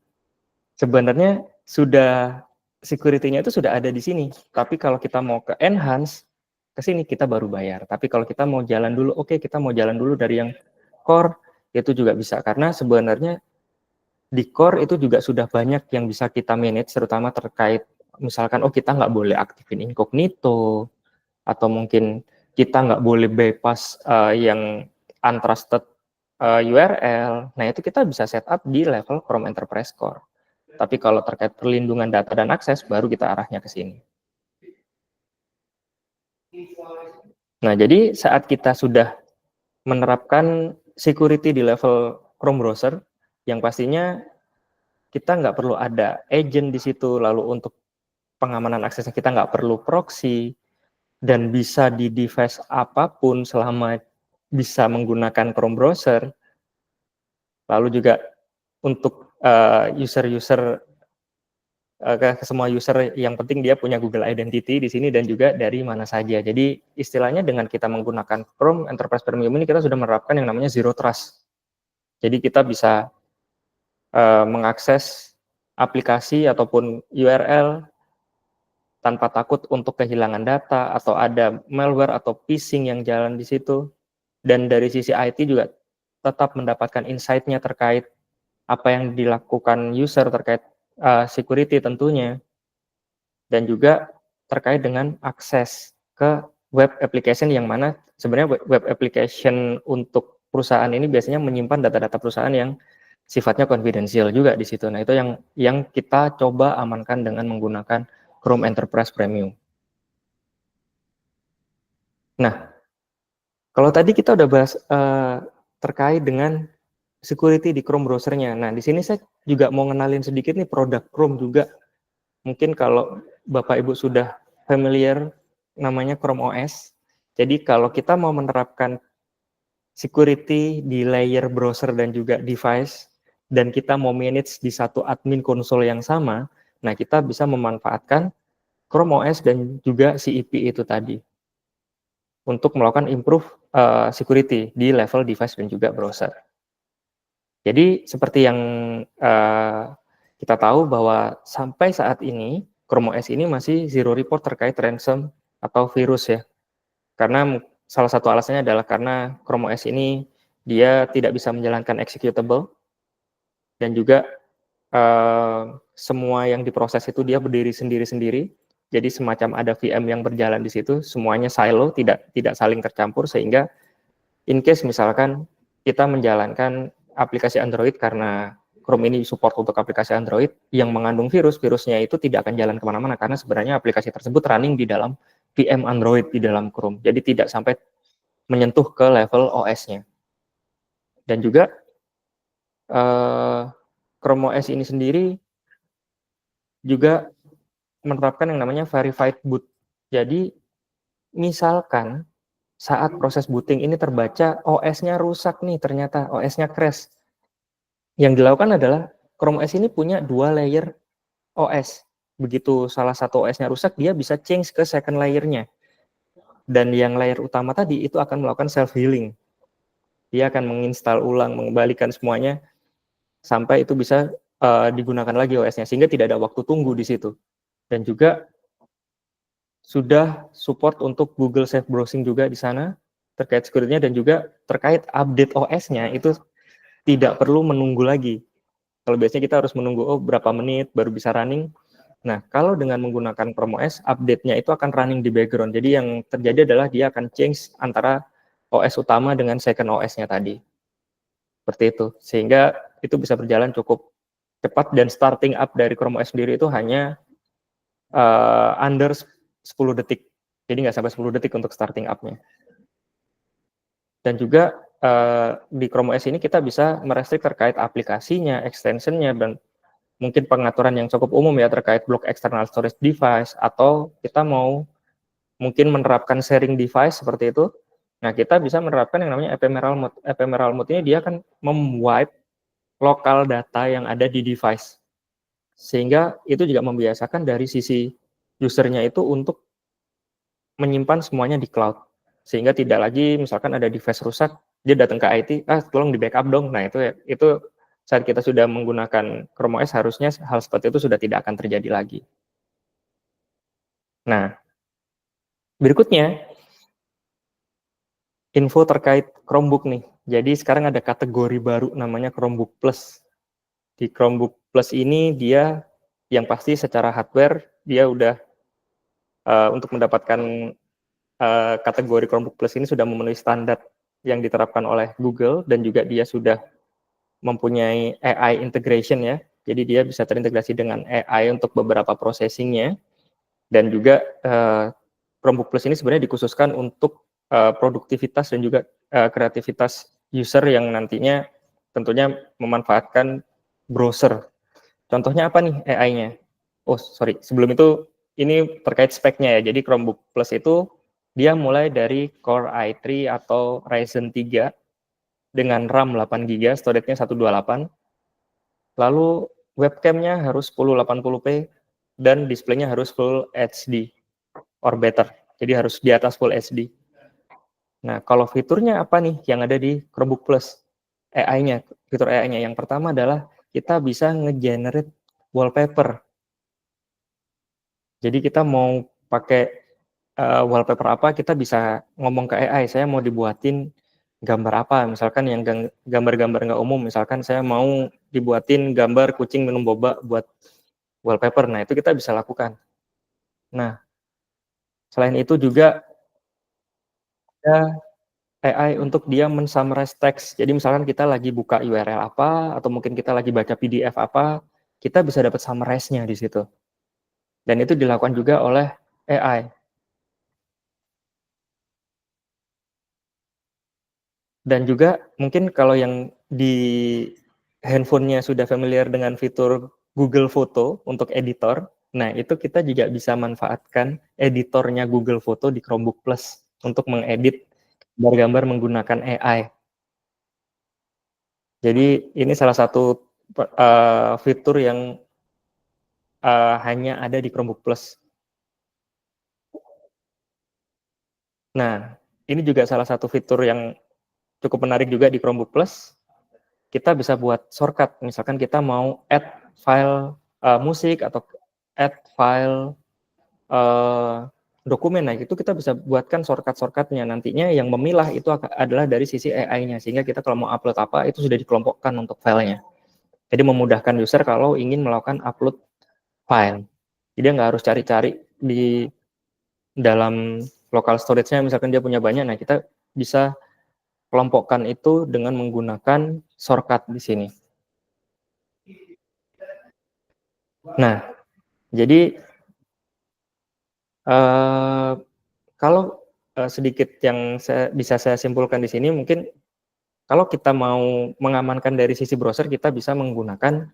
sebenarnya sudah security-nya itu sudah ada di sini. Tapi kalau kita mau ke enhance, ke sini kita baru bayar. Tapi kalau kita mau jalan dulu, oke, kita mau jalan dulu dari yang core, itu juga bisa. Karena sebenarnya di core itu juga sudah banyak yang bisa kita manage, terutama terkait misalkan, oh kita nggak boleh aktifin incognito, atau mungkin kita nggak boleh bypass yang untrusted URL. Nah, itu kita bisa setup di level Chrome Enterprise Core. Tapi kalau terkait perlindungan data dan akses, baru kita arahnya ke sini. Nah, jadi saat kita sudah menerapkan security di level Chrome browser, yang pastinya kita nggak perlu ada agent di situ, lalu untuk pengamanan aksesnya kita nggak perlu proxy, dan bisa di device apapun selama bisa menggunakan Chrome browser. Lalu juga untuk user-user ke semua user, yang penting dia punya Google Identity di sini dan juga dari mana saja. Jadi istilahnya dengan kita menggunakan Chrome Enterprise Premium ini kita sudah menerapkan yang namanya Zero Trust. Jadi kita bisa mengakses aplikasi ataupun URL tanpa takut untuk kehilangan data atau ada malware atau phishing yang jalan di situ. Dan dari sisi IT juga tetap mendapatkan insight-nya terkait apa yang dilakukan user terkait security tentunya. Dan juga terkait dengan akses ke web application yang mana sebenarnya web application untuk perusahaan ini biasanya menyimpan data-data perusahaan yang sifatnya konfidensial juga di situ. Nah, itu yang kita coba amankan dengan menggunakan Chrome Enterprise Premium. Nah, kalau tadi kita udah bahas terkait dengan security di Chrome browsernya. Nah, di sini saya juga mau ngenalin sedikit nih produk Chrome juga. Mungkin kalau Bapak Ibu sudah familiar namanya Chrome OS. Jadi kalau kita mau menerapkan security di layer browser dan juga device, dan kita mau manage di satu admin konsol yang sama, nah kita bisa memanfaatkan Chrome OS dan juga CEP itu tadi untuk melakukan improve security di level device dan juga browser. Jadi seperti yang kita tahu bahwa sampai saat ini Chrome OS ini masih zero report terkait ransom atau virus ya. Karena salah satu alasannya adalah karena Chrome OS ini dia tidak bisa menjalankan executable dan juga semua yang diproses itu dia berdiri sendiri-sendiri. Jadi semacam ada VM yang berjalan di situ, semuanya silo, tidak saling tercampur sehingga in case misalkan kita menjalankan aplikasi Android karena Chrome ini support untuk aplikasi Android yang mengandung virus, virusnya itu tidak akan jalan kemana-mana karena sebenarnya aplikasi tersebut running di dalam VM Android di dalam Chrome. Jadi tidak sampai menyentuh ke level OS-nya. Dan juga Chrome OS ini sendiri juga menerapkan yang namanya verified boot. Jadi misalkan saat proses booting ini terbaca OS-nya rusak nih, ternyata OS-nya crash. Yang dilakukan adalah Chrome OS ini punya 2 layer OS. Begitu salah satu OS-nya rusak, dia bisa change ke second layer-nya. Dan yang layer utama tadi itu akan melakukan self-healing. Dia akan menginstal ulang, mengembalikan semuanya, sampai itu bisa digunakan lagi OS-nya, sehingga tidak ada waktu tunggu di situ. Dan juga sudah support untuk Google Safe Browsing juga di sana, terkait security-nya, dan juga terkait update OS-nya, itu tidak perlu menunggu lagi. Kalau biasanya kita harus menunggu berapa menit baru bisa running. Nah, kalau dengan menggunakan Chrome OS, update-nya itu akan running di background. Jadi yang terjadi adalah dia akan change antara OS utama dengan second OS-nya tadi. Seperti itu. Sehingga itu bisa berjalan cukup cepat dan starting up dari Chrome OS sendiri itu hanya under 10 detik. Jadi nggak sampai 10 detik untuk starting up-nya. Dan juga di Chrome OS ini kita bisa merestrict terkait aplikasinya, extension-nya, dan mungkin pengaturan yang cukup umum ya terkait block external storage device, atau kita mau mungkin menerapkan sharing device seperti itu. Nah, kita bisa menerapkan yang namanya ephemeral mode. Ephemeral mode ini dia akan mem-wipe lokal data yang ada di device. Sehingga itu juga membiasakan dari sisi usernya itu untuk menyimpan semuanya di cloud. Sehingga tidak lagi misalkan ada device rusak, dia datang ke IT, tolong di backup dong. Nah, itu saat kita sudah menggunakan Chrome OS harusnya hal seperti itu sudah tidak akan terjadi lagi. Nah, berikutnya info terkait Chromebook nih. Jadi sekarang ada kategori baru namanya Chromebook Plus. Di Chromebook Plus ini dia yang pasti secara hardware dia udah untuk mendapatkan kategori Chromebook Plus ini sudah memenuhi standar yang diterapkan oleh Google, dan juga dia sudah mempunyai AI integration ya. Jadi dia bisa terintegrasi dengan AI untuk beberapa processing-nya. Dan juga Chromebook Plus ini sebenarnya dikhususkan untuk produktivitas dan juga kreativitas user yang nantinya tentunya memanfaatkan browser. Contohnya apa nih AI-nya? Oh, sorry. Sebelum itu, ini terkait speknya ya. Jadi Chromebook Plus itu dia mulai dari Core i3 atau Ryzen 3 dengan RAM 8GB, storage-nya 128. Lalu webcam-nya harus 1080p dan display-nya harus Full HD or better. Jadi harus di atas Full HD. Nah, kalau fiturnya apa nih yang ada di Chromebook Plus? AI-nya, fitur AI-nya yang pertama adalah kita bisa nge-generate wallpaper. Jadi kita mau pakai wallpaper apa, kita bisa ngomong ke AI, saya mau dibuatin gambar apa, misalkan yang gambar-gambar nggak umum, misalkan saya mau dibuatin gambar kucing minum boba buat wallpaper, nah itu kita bisa lakukan. Nah, selain itu juga ada AI untuk dia men-summarize teks. Jadi misalkan kita lagi buka URL apa, atau mungkin kita lagi baca PDF apa, kita bisa dapat summarize-nya di situ. Dan itu dilakukan juga oleh AI. Dan juga mungkin kalau yang di handphonenya sudah familiar dengan fitur Google Foto untuk editor, nah itu kita juga bisa manfaatkan editornya Google Foto di Chromebook Plus untuk mengedit gambar-gambar menggunakan AI. Jadi ini salah satu fitur yang hanya ada di Chromebook Plus. Nah, ini juga salah satu fitur yang cukup menarik juga di Chromebook Plus. Kita bisa buat shortcut, misalkan kita mau add file musik atau add file dokumen, nah itu kita bisa buatkan shortcut-shortcutnya. Nantinya yang memilah itu adalah dari sisi AI-nya, sehingga kita kalau mau upload apa, itu sudah dikelompokkan untuk filenya. Jadi memudahkan user kalau ingin melakukan upload file. Jadi nggak harus cari-cari di dalam local storage-nya, misalkan dia punya banyak, nah kita bisa kelompokkan itu dengan menggunakan shortcut di sini. Nah, jadi kalau sedikit yang bisa saya simpulkan di sini, mungkin kalau kita mau mengamankan dari sisi browser, kita bisa menggunakan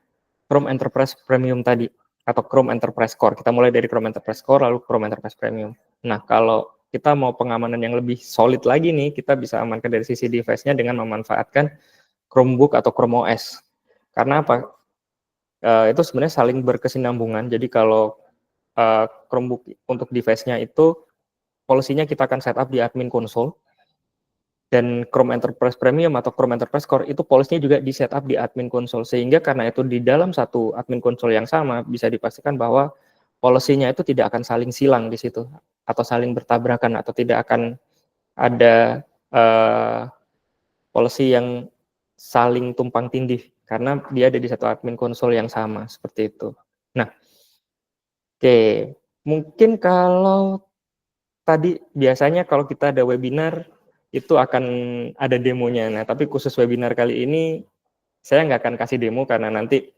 Chrome Enterprise Premium tadi, atau Chrome Enterprise Core. Kita mulai dari Chrome Enterprise Core, lalu Chrome Enterprise Premium. Nah, kalau kita mau pengamanan yang lebih solid lagi nih, kita bisa amankan dari sisi device-nya dengan memanfaatkan Chromebook atau Chrome OS. Karena apa? Itu sebenarnya saling berkesinambungan. Jadi kalau Chromebook untuk device-nya itu, policy-nya kita akan setup di admin console, dan Chrome Enterprise Premium atau Chrome Enterprise Core itu policy-nya juga di setup di admin console, sehingga karena itu di dalam satu admin console yang sama, bisa dipastikan bahwa policy-nya itu tidak akan saling silang di situ, atau saling bertabrakan, atau tidak akan ada policy yang saling tumpang tindih, karena dia ada di satu admin console yang sama, seperti itu. Nah, oke, mungkin kalau tadi biasanya kalau kita ada webinar, itu akan ada demonya. Nah, tapi khusus webinar kali ini, saya nggak akan kasih demo, karena nanti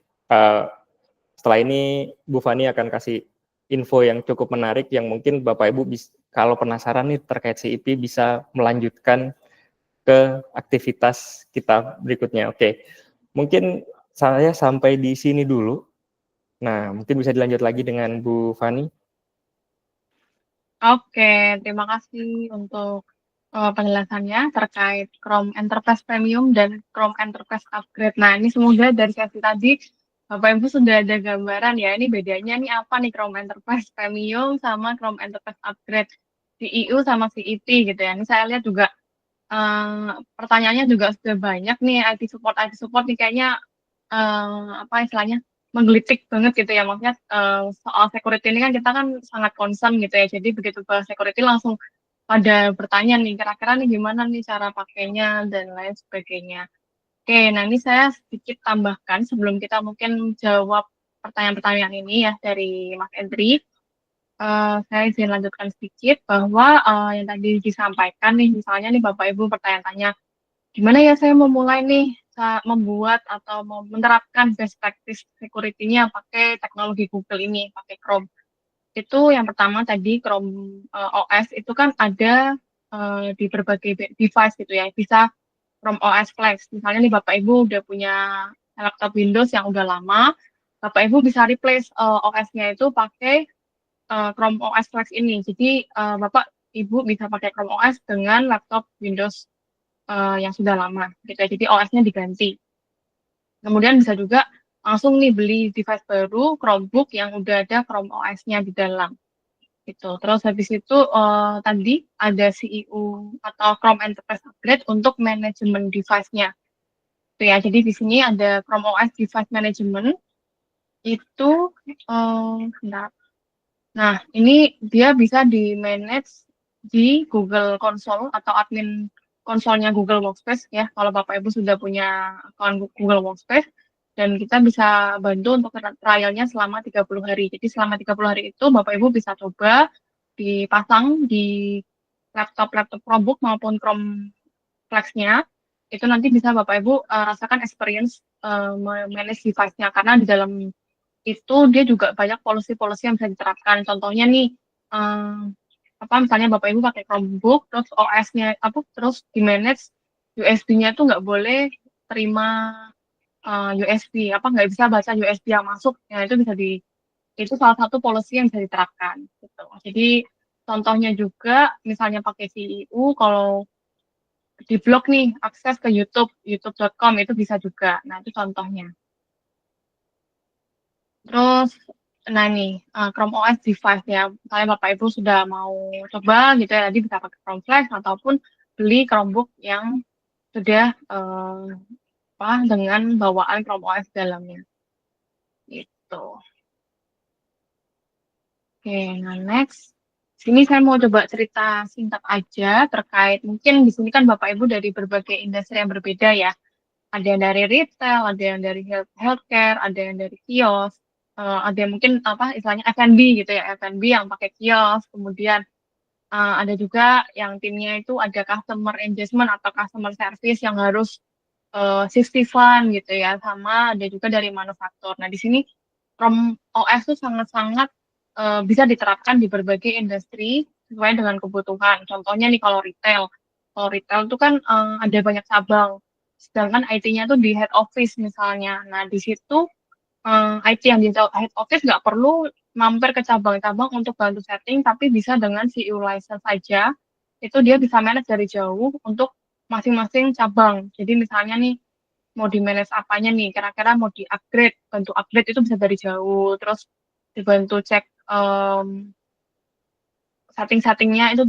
setelah ini Bu Fani akan kasih info yang cukup menarik, yang mungkin Bapak Ibu kalau penasaran nih terkait CIP, bisa melanjutkan ke aktivitas kita berikutnya. Oke, mungkin saya sampai di sini dulu. Nah, mungkin bisa dilanjut lagi dengan Bu Fani. Oke, terima kasih untuk penjelasannya terkait Chrome Enterprise Premium dan Chrome Enterprise Upgrade. Nah, ini semoga dari sesi tadi Bapak Ibu sudah ada gambaran ya, ini bedanya nih apa nih Chrome Enterprise Premium sama Chrome Enterprise Upgrade, CEU sama CEP gitu ya. Ini saya lihat juga pertanyaannya juga sudah banyak nih, IT support nih kayaknya apa istilahnya, menggelitik banget gitu ya, maksudnya soal security ini kan kita kan sangat concern gitu ya, jadi begitu bahas security langsung pada bertanya nih, kira-kira nih gimana nih cara pakainya dan lain sebagainya. Oke, nah ini saya sedikit tambahkan sebelum kita mungkin jawab pertanyaan-pertanyaan ini ya dari Mas Endri. Saya izin lanjutkan sedikit bahwa yang tadi disampaikan nih, misalnya nih Bapak Ibu bertanya-tanya, gimana ya saya memulai nih membuat atau menerapkan best practice security-nya pakai teknologi Google ini, pakai Chrome. Itu yang pertama tadi Chrome OS itu kan ada di berbagai device gitu ya. Bisa Chrome OS Flex. Misalnya nih Bapak Ibu udah punya laptop Windows yang udah lama, Bapak Ibu bisa replace OS-nya itu pakai Chrome OS Flex ini. Jadi Bapak Ibu bisa pakai Chrome OS dengan laptop Windows yang sudah lama gitu ya. Jadi OS-nya diganti. Kemudian bisa juga langsung nih beli device baru Chromebook yang udah ada Chrome OS-nya di dalam gitu. Terus habis itu tadi ada CEU atau Chrome Enterprise Upgrade untuk manajemen device-nya. Gitu ya. Jadi di sini ada Chrome OS Device Management itu bentar. Nah, ini dia bisa di-manage di Google Console atau admin konsolnya Google Workspace ya. Kalau Bapak Ibu sudah punya akun Google Workspace dan kita bisa bantu untuk trialnya selama 30 hari. Jadi selama 30 hari itu Bapak Ibu bisa coba dipasang di laptop Chromebook maupun Chrome Flex-nya. Itu nanti bisa Bapak Ibu rasakan experience manage device-nya karena di dalam itu dia juga banyak policy-policy yang bisa diterapkan. Contohnya nih, misalnya Bapak Ibu pakai Chromebook, terus OS-nya terus di-manage USB-nya itu nggak boleh terima USB, nggak bisa baca USB yang masuk. Ya itu itu salah satu policy yang bisa diterapkan. Gitu. Jadi contohnya juga, misalnya pakai CIU, kalau di blog nih akses ke YouTube, youtube.com itu bisa juga. Nah itu contohnya. Terus, nah nih, Chrome OS device ya, misalnya Bapak Ibu sudah mau coba gitu ya, tadi bisa pakai Chrome Flash ataupun beli Chromebook yang sudah dengan bawaan Chrome OS dalamnya. Gitu. Oke, nah next. Sini saya mau coba cerita singkat aja terkait, mungkin di sini kan Bapak Ibu dari berbagai industri yang berbeda ya. Ada yang dari retail, ada yang dari healthcare, ada yang dari kios, ada yang mungkin istilahnya F&B gitu ya, F&B yang pakai kios, kemudian ada juga yang timnya itu ada customer engagement atau customer service yang harus safety fund gitu ya, sama ada juga dari manufaktur. Nah di sini Chrome OS itu sangat-sangat bisa diterapkan di berbagai industri sesuai dengan kebutuhan. Contohnya nih kalau retail itu kan ada banyak cabang, sedangkan IT-nya tuh di head office misalnya. Nah di situ IT yang di head office nggak perlu mampir ke cabang-cabang untuk bantu setting, tapi bisa dengan CU license saja, itu dia bisa manage dari jauh untuk masing-masing cabang. Jadi misalnya nih, mau di-manage apanya nih, kira-kira mau di-upgrade, bantu upgrade itu bisa dari jauh, terus dibantu cek setting-settingnya itu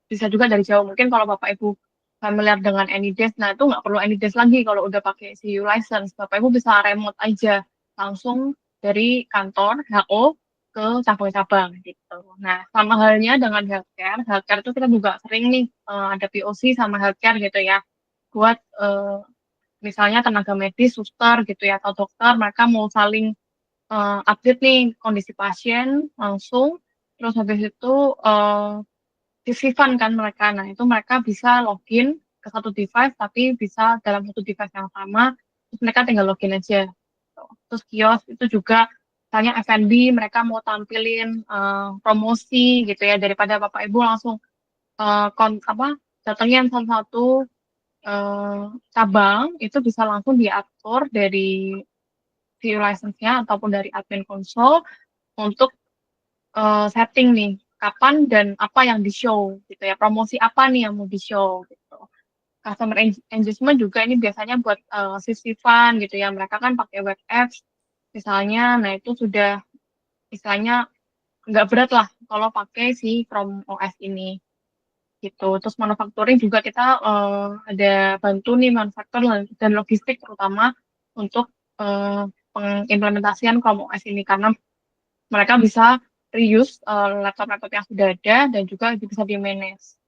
bisa juga dari jauh. Mungkin kalau Bapak Ibu familiar dengan AnyDesk, nah itu nggak perlu AnyDesk lagi kalau udah pakai CU license. Bapak Ibu bisa remote aja, langsung dari kantor HO ke cabang-cabang gitu. Nah, sama halnya dengan healthcare. Healthcare itu kita juga sering nih ada POC sama healthcare gitu ya. Buat misalnya tenaga medis, suster gitu ya, atau dokter, mereka mau saling update nih kondisi pasien langsung, terus habis itu sisifan kan mereka. Nah, itu mereka bisa login ke satu device, tapi bisa dalam satu device yang sama, terus mereka tinggal login aja. Terus kios itu juga, misalnya F&B, mereka mau tampilin promosi gitu ya, daripada Bapak Ibu langsung datangin satu-satu cabang, itu bisa langsung diatur dari CU license-nya ataupun dari admin console untuk setting nih kapan dan apa yang di-show gitu ya, promosi apa nih yang mau di-show gitu. Customer engagement juga ini biasanya buat sisifan gitu ya, mereka kan pakai web apps misalnya, nah itu sudah misalnya nggak berat lah kalau pakai si Chrome OS ini gitu. Terus manufacturing juga kita ada bantu nih manufaktur dan logistik terutama untuk pengimplementasian Chrome OS ini karena mereka bisa reuse laptop-laptop yang sudah ada dan juga bisa di-manage.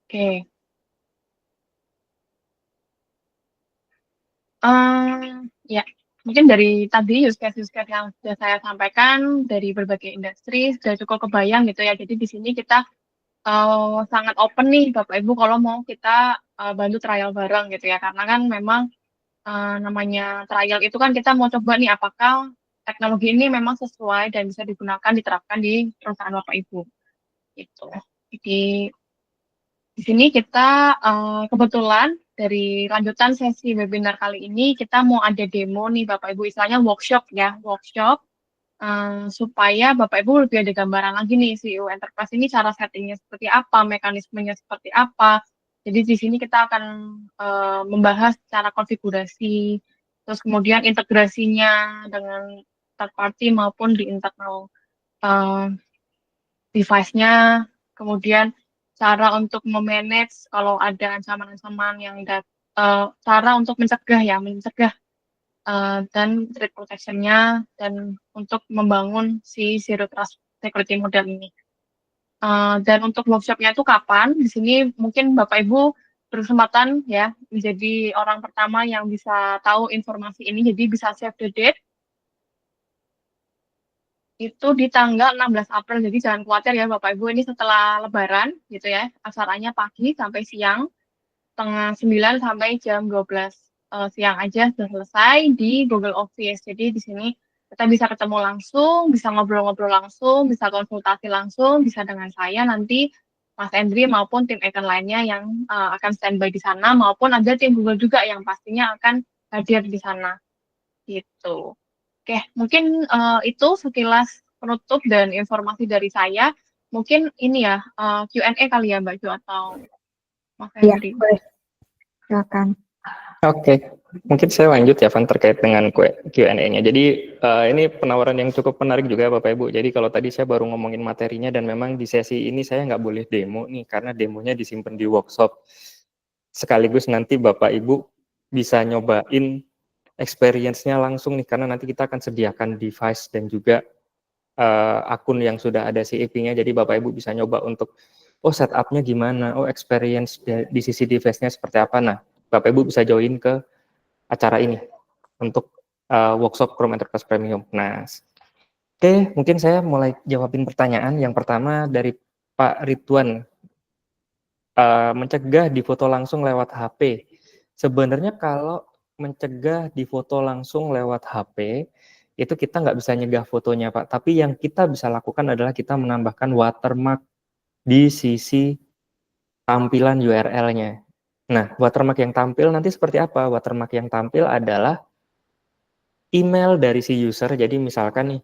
Oke. Ya, mungkin dari tadi use case yang sudah saya sampaikan dari berbagai industri sudah cukup kebayang gitu ya. Jadi di sini kita sangat open nih Bapak Ibu kalau mau kita bantu trial bareng gitu ya. Karena kan memang namanya trial itu kan kita mau coba nih apakah teknologi ini memang sesuai dan bisa digunakan, diterapkan di perusahaan Bapak Ibu. Gitu. Jadi di sini kita kebetulan dari lanjutan sesi webinar kali ini kita mau ada demo nih Bapak Ibu, istilahnya workshop ya, workshop supaya Bapak Ibu lebih ada gambaran lagi nih CU Enterprise ini cara settingnya seperti apa, mekanismenya seperti apa. Jadi di sini kita akan membahas cara konfigurasi, terus kemudian integrasinya dengan third party maupun di internal device-nya, kemudian cara untuk memanage kalau ada ancaman-ancaman yang cara untuk mencegah dan threat protection-nya dan untuk membangun si Zero Trust Security Model ini. Dan untuk workshop-nya itu kapan? Di sini mungkin Bapak Ibu berkesempatan ya menjadi orang pertama yang bisa tahu informasi ini, jadi bisa save the date. Itu di tanggal 16 April, jadi jangan khawatir ya Bapak Ibu, ini setelah Lebaran gitu ya, acaranya pagi sampai siang, setengah 9 sampai jam 12 siang aja sudah selesai di Google Office. Jadi di sini kita bisa ketemu langsung, bisa ngobrol-ngobrol langsung, bisa konsultasi langsung, bisa dengan saya nanti Mas Endri maupun tim account lainnya yang akan standby di sana, maupun ada tim Google juga yang pastinya akan hadir di sana. Gitu. Oke, mungkin itu sekilas penutup dan informasi dari saya. Mungkin ini ya Q&A kali ya Mbak Ju atau Mas Iya, Endri. boleh. Silakan. Oke, mungkin saya lanjut ya Van terkait dengan Q&A-nya. Jadi ini penawaran yang cukup menarik juga Bapak Ibu. Jadi kalau tadi saya baru ngomongin materinya dan memang di sesi ini saya nggak boleh demo nih karena demonya disimpan di workshop. Sekaligus nanti Bapak Ibu bisa nyobain experience-nya langsung nih karena nanti kita akan sediakan device dan juga akun yang sudah ada CEP-nya. Jadi Bapak Ibu bisa nyoba untuk setup-nya gimana, experience di sisi device-nya seperti apa. Nah, Bapak Ibu bisa join ke acara ini untuk workshop Chrome Enterprise Premium. Nah, oke, mungkin saya mulai jawabin pertanyaan. Yang pertama dari Pak Ridwan, mencegah difoto langsung lewat HP. Sebenarnya kalau mencegah difoto langsung lewat HP, itu kita nggak bisa nyegah fotonya, Pak. Tapi yang kita bisa lakukan adalah kita menambahkan watermark di sisi tampilan URL-nya. Nah, watermark yang tampil nanti seperti apa? Watermark yang tampil adalah email dari si user. Jadi misalkan nih,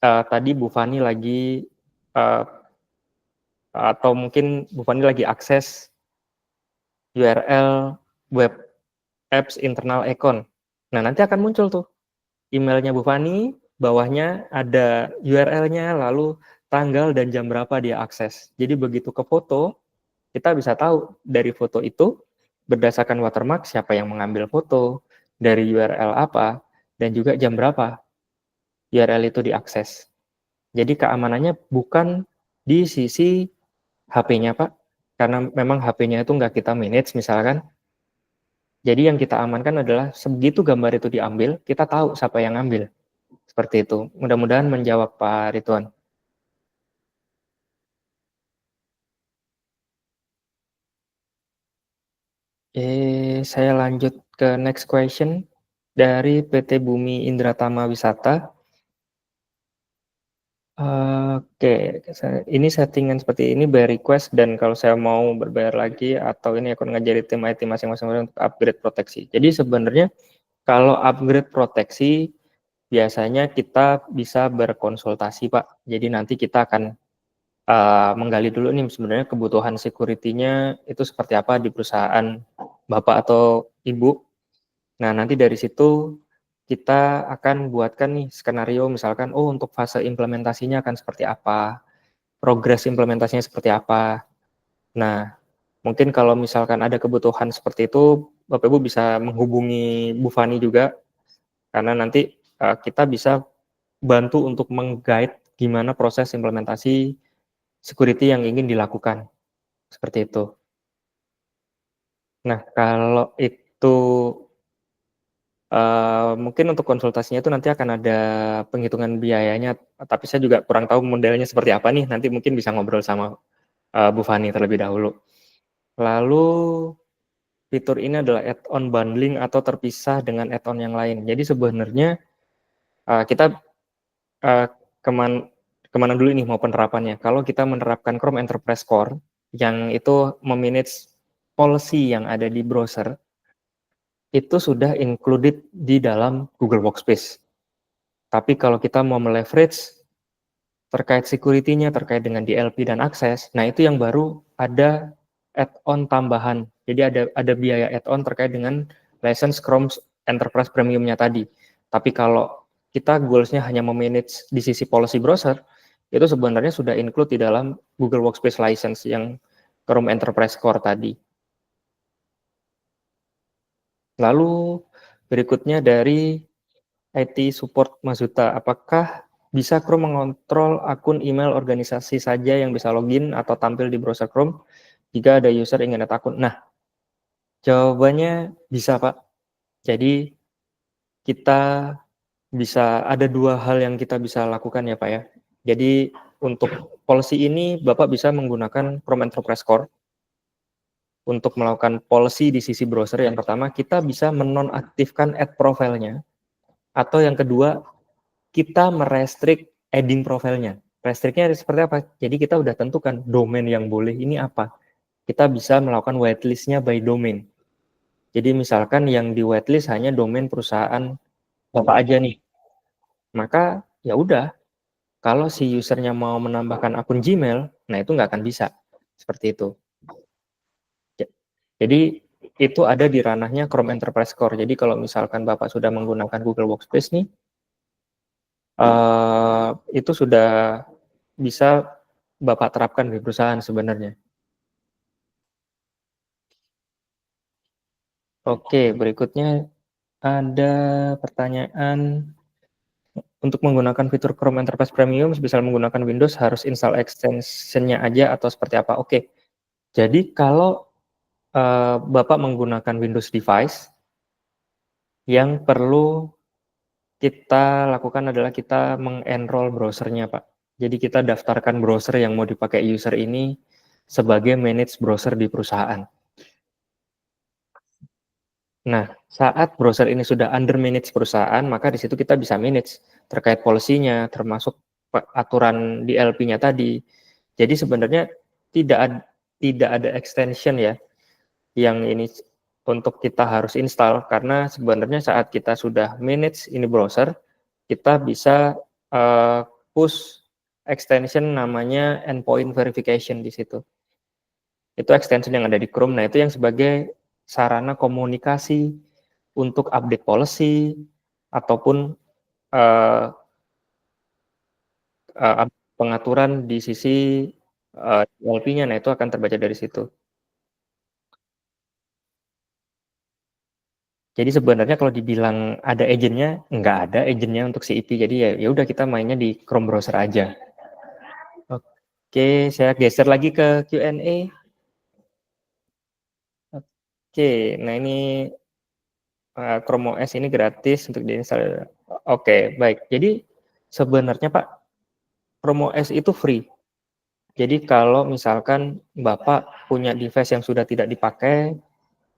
tadi Bu Fani lagi, atau mungkin Bu Fani lagi akses URL web apps internal account. Nah, nanti akan muncul tuh emailnya Bu Fani, bawahnya ada URL-nya, lalu tanggal dan jam berapa dia akses. Jadi begitu ke foto, kita bisa tahu dari foto itu berdasarkan watermark siapa yang mengambil foto, dari URL apa, dan juga jam berapa URL itu diakses. Jadi keamanannya bukan di sisi HP-nya, Pak, karena memang HP-nya itu nggak kita manage misalkan. Jadi yang kita amankan adalah sebegitu gambar itu diambil, kita tahu siapa yang ngambil. Seperti itu. Mudah-mudahan menjawab Pak Ridwan. Saya lanjut ke next question dari PT Bumi Indratama Wisata. Oke, ini settingan seperti ini by request dan kalau saya mau berbayar lagi atau ini akan ngajari tim IT masing-masing untuk upgrade proteksi. Jadi sebenarnya kalau upgrade proteksi biasanya kita bisa berkonsultasi Pak. Jadi nanti kita akan menggali dulu nih sebenarnya kebutuhan security-nya itu seperti apa di perusahaan Bapak atau Ibu. Nah nanti dari situ kita akan buatkan nih skenario misalkan, untuk fase implementasinya akan seperti apa, progres implementasinya seperti apa. Nah, mungkin kalau misalkan ada kebutuhan seperti itu, Bapak Ibu bisa menghubungi Bu Fani juga, karena nanti kita bisa bantu untuk meng-guide gimana proses implementasi security yang ingin dilakukan. Seperti itu. Nah, kalau itu mungkin untuk konsultasinya itu nanti akan ada penghitungan biayanya, tapi saya juga kurang tahu modelnya seperti apa nih, nanti mungkin bisa ngobrol sama Bu Fani terlebih dahulu. Lalu fitur ini adalah add-on bundling atau terpisah dengan add-on yang lain. Jadi sebenarnya kita kemana dulu ini mau penerapannya. Kalau kita menerapkan Chrome Enterprise Core, yang itu memanage policy yang ada di browser, itu sudah included di dalam Google Workspace. Tapi kalau kita mau meleverage terkait security-nya, terkait dengan DLP dan akses, nah itu yang baru ada add-on tambahan. Jadi ada biaya add-on terkait dengan license Chrome Enterprise Premium-nya tadi. Tapi kalau kita goals-nya hanya memanage di sisi policy browser, itu sebenarnya sudah include di dalam Google Workspace license yang Chrome Enterprise Core tadi. Lalu berikutnya dari IT Support Mazuta, apakah bisa Chrome mengontrol akun email organisasi saja yang bisa login atau tampil di browser Chrome jika ada user ingin add akun? Nah, jawabannya bisa, Pak. Jadi kita bisa ada 2 hal yang kita bisa lakukan ya, Pak, ya. Jadi untuk policy ini Bapak bisa menggunakan Chrome Enterprise Core untuk melakukan policy di sisi browser. Yang pertama, kita bisa menonaktifkan add profile-nya, atau yang kedua, kita merestrict adding profile-nya. Restrict-nya seperti apa? Jadi kita udah tentukan domain yang boleh ini apa. Kita bisa melakukan whitelist-nya by domain. Jadi misalkan yang di whitelist hanya domain perusahaan Bapak aja nih. Maka ya udah, kalau si usernya mau menambahkan akun Gmail, nah itu nggak akan bisa. Seperti itu. Jadi itu ada di ranahnya Chrome Enterprise Core. Jadi kalau misalkan Bapak sudah menggunakan Google Workspace nih, itu sudah bisa Bapak terapkan di perusahaan sebenarnya. Oke, berikutnya ada pertanyaan, untuk menggunakan fitur Chrome Enterprise Premium, misal menggunakan Windows harus install extension-nya aja atau seperti apa? Oke, jadi kalau Bapak menggunakan Windows device, yang perlu kita lakukan adalah kita mengenroll browsernya, Pak. Jadi kita daftarkan browser yang mau dipakai user ini sebagai manage browser di perusahaan. Nah, saat browser ini sudah under manage perusahaan, maka di situ kita bisa manage terkait policy-nya, termasuk aturan DLP-nya tadi. Jadi sebenarnya tidak ada extension ya yang ini untuk kita harus install, karena sebenarnya saat kita sudah manage ini browser, kita bisa push extension namanya endpoint verification di situ. Itu extension yang ada di Chrome. Nah, itu yang sebagai sarana komunikasi untuk update policy ataupun pengaturan di sisi DLP-nya. Nah, itu akan terbaca dari situ. Jadi sebenarnya kalau dibilang ada agentnya, nggak ada agentnya untuk CEP. Jadi ya udah kita mainnya di Chrome browser aja. Oke, saya geser lagi ke Q&A. Oke, nah ini Chrome OS ini gratis untuk diinstal. Oke, baik. Jadi sebenarnya Pak, Chrome OS itu free. Jadi kalau misalkan Bapak punya device yang sudah tidak dipakai,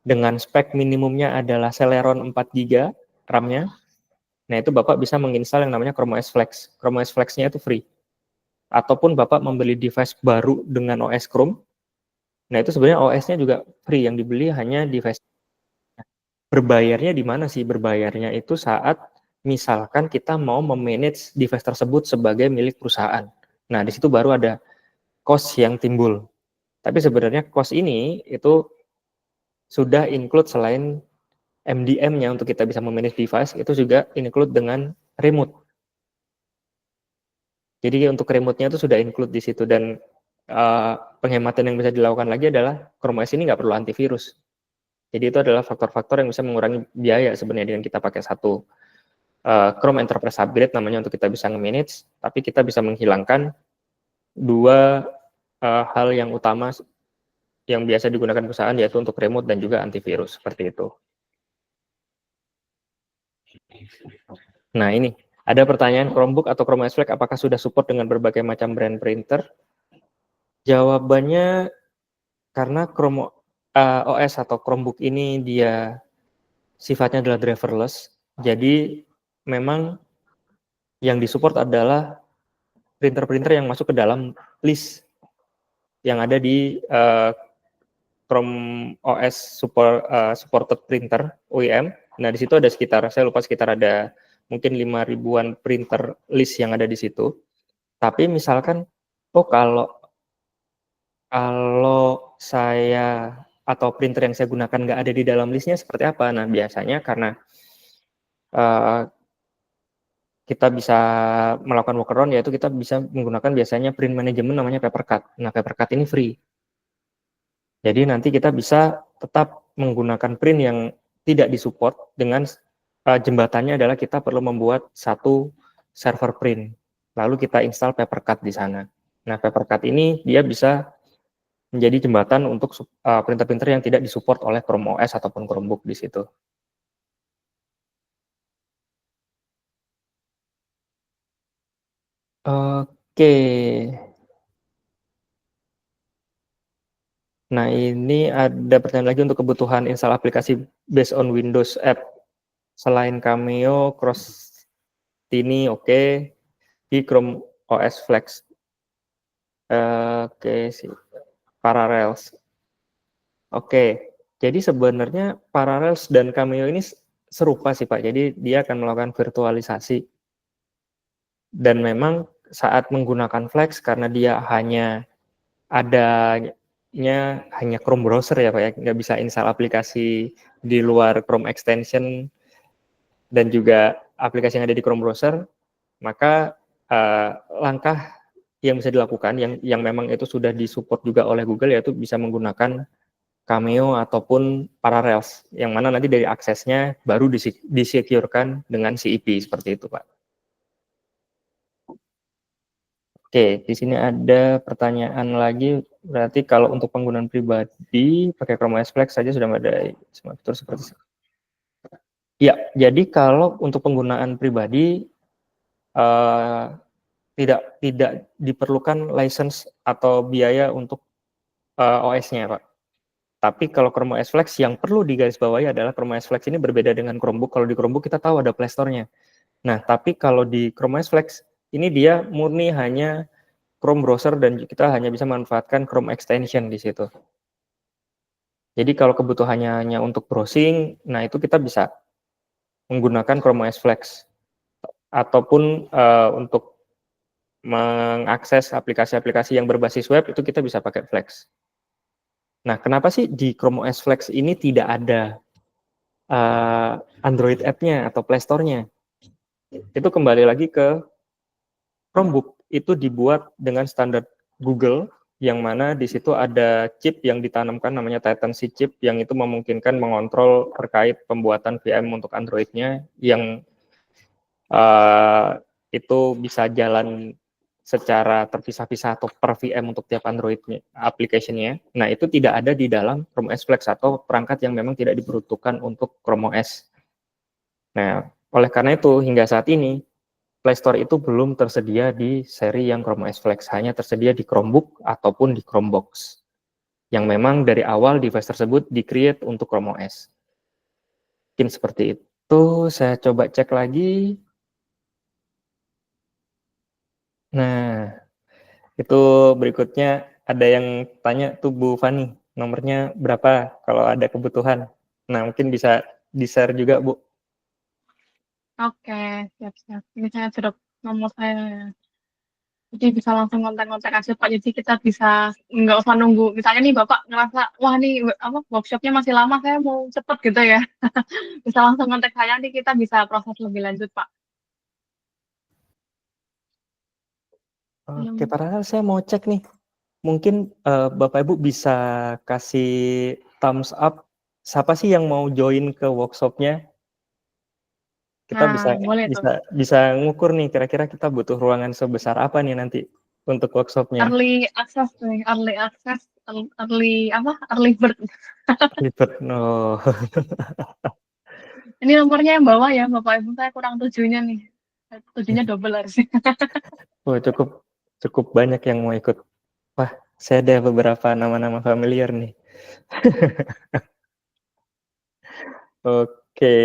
dengan spek minimumnya adalah Celeron 4 GB RAM-nya, nah itu Bapak bisa menginstal yang namanya Chrome OS Flex. Chrome OS Flex-nya itu free. Ataupun Bapak membeli device baru dengan OS Chrome, nah itu sebenarnya OS-nya juga free, yang dibeli hanya device. Berbayarnya di mana sih? Berbayarnya itu saat misalkan kita mau memanage device tersebut sebagai milik perusahaan. Nah, di situ baru ada cost yang timbul. Tapi sebenarnya cost ini itu sudah include selain MDM-nya untuk kita bisa memanage device, itu juga include dengan remote. Jadi untuk remote-nya itu sudah include di situ, dan penghematan yang bisa dilakukan lagi adalah Chrome OS ini nggak perlu antivirus. Jadi itu adalah faktor-faktor yang bisa mengurangi biaya sebenarnya dengan kita pakai satu Chrome Enterprise Upgrade namanya untuk kita bisa nge-manage, tapi kita bisa menghilangkan 2 hal yang utama yang biasa digunakan perusahaan, yaitu untuk remote dan juga antivirus, seperti itu. Nah ini, ada pertanyaan, Chromebook atau Chrome OS Flex apakah sudah support dengan berbagai macam brand printer? Jawabannya, karena Chrome OS atau Chromebook ini dia sifatnya adalah driverless, jadi memang yang disupport adalah printer-printer yang masuk ke dalam list yang ada di Chrome OS supported printer OEM. Nah, di situ ada saya lupa sekitar ada mungkin 5.000-an printer list yang ada di situ. Tapi misalkan, kalau saya atau printer yang saya gunakan nggak ada di dalam listnya, seperti apa? Nah, biasanya karena kita bisa melakukan workaround, yaitu kita bisa menggunakan biasanya print management namanya Papercut. Nah, Papercut ini free. Jadi nanti kita bisa tetap menggunakan print yang tidak disupport dengan jembatannya adalah kita perlu membuat satu server print, lalu kita install Papercut di sana. Nah, Papercut ini dia bisa menjadi jembatan untuk printer-printer yang tidak disupport oleh Chrome OS ataupun Chromebook di situ. Oke. Nah, ini ada pertanyaan lagi untuk kebutuhan install aplikasi based on Windows App. Selain Cameo, Crostini, oke. Di Chrome OS Flex. Oke, sih. Parallels. Oke, jadi sebenarnya Parallels dan Cameo ini serupa sih Pak. Jadi dia akan melakukan virtualisasi. Dan memang saat menggunakan Flex, karena dia hanya hanya Chrome browser ya Pak ya, nggak bisa install aplikasi di luar Chrome extension dan juga aplikasi yang ada di Chrome browser, maka langkah yang bisa dilakukan yang memang itu sudah disupport juga oleh Google yaitu bisa menggunakan Cameo ataupun Parallels, yang mana nanti dari aksesnya baru disecurekan dengan CEP seperti itu Pak. Oke, di sini ada pertanyaan lagi. Berarti kalau untuk penggunaan pribadi pakai Chrome OS Flex saja sudah ada semua fitur seperti itu. Ya, jadi kalau untuk penggunaan pribadi tidak diperlukan license atau biaya untuk OS-nya, Pak. Tapi kalau Chrome OS Flex yang perlu digarisbawahi adalah Chrome OS Flex ini berbeda dengan Chromebook. Kalau di Chromebook kita tahu ada Play Store-nya. Nah, tapi kalau di Chrome OS Flex ini dia murni hanya Chrome browser dan kita hanya bisa manfaatkan Chrome extension di situ. Jadi kalau kebutuhannya hanya untuk browsing, nah itu kita bisa menggunakan Chrome OS Flex. Ataupun untuk mengakses aplikasi-aplikasi yang berbasis web itu kita bisa pakai Flex. Nah, kenapa sih di Chrome OS Flex ini tidak ada Android app-nya atau Play Store-nya? Itu kembali lagi ke Chromebook itu dibuat dengan standar Google, yang mana di situ ada chip yang ditanamkan namanya Titan C chip, yang itu memungkinkan mengontrol terkait pembuatan VM untuk Android-nya, yang itu bisa jalan secara terpisah-pisah atau per VM untuk tiap Android-nya, application-nya. Nah, itu tidak ada di dalam Chrome OS Flex atau perangkat yang memang tidak diperuntukkan untuk Chrome OS. Nah, oleh karena itu, hingga saat ini, Play Store itu belum tersedia di seri yang Chrome OS Flex, hanya tersedia di Chromebook ataupun di Chromebox, yang memang dari awal device tersebut di-create untuk Chrome OS. Mungkin seperti itu, saya coba cek lagi. Nah, itu berikutnya ada yang tanya tuh Bu Fani, nomornya berapa kalau ada kebutuhan. Nah, mungkin bisa di-share juga, Bu. Oke, siap-siap. Ini saya drop nomor saya. Jadi bisa langsung kontak-kontak aja Pak. Jadi kita bisa nggak usah nunggu. Misalnya nih Bapak ngerasa, wah nih workshopnya masih lama, saya mau cepet gitu ya. Bisa langsung kontak saya, nanti kita bisa proses lebih lanjut Pak. Oke, padahal saya mau cek nih. Mungkin Bapak Ibu bisa kasih thumbs up. Siapa sih yang mau join ke workshopnya? Kita bisa ngukur nih kira-kira kita butuh ruangan sebesar apa nih nanti untuk workshopnya. Early access nih, early bird. Early bird, no. Ini nomornya yang bawah ya, Bapak Ibu, saya kurang 7-nya nih. 7-nya double harusnya. Oh, cukup banyak yang mau ikut. Wah, saya ada beberapa nama-nama familiar nih. Oke.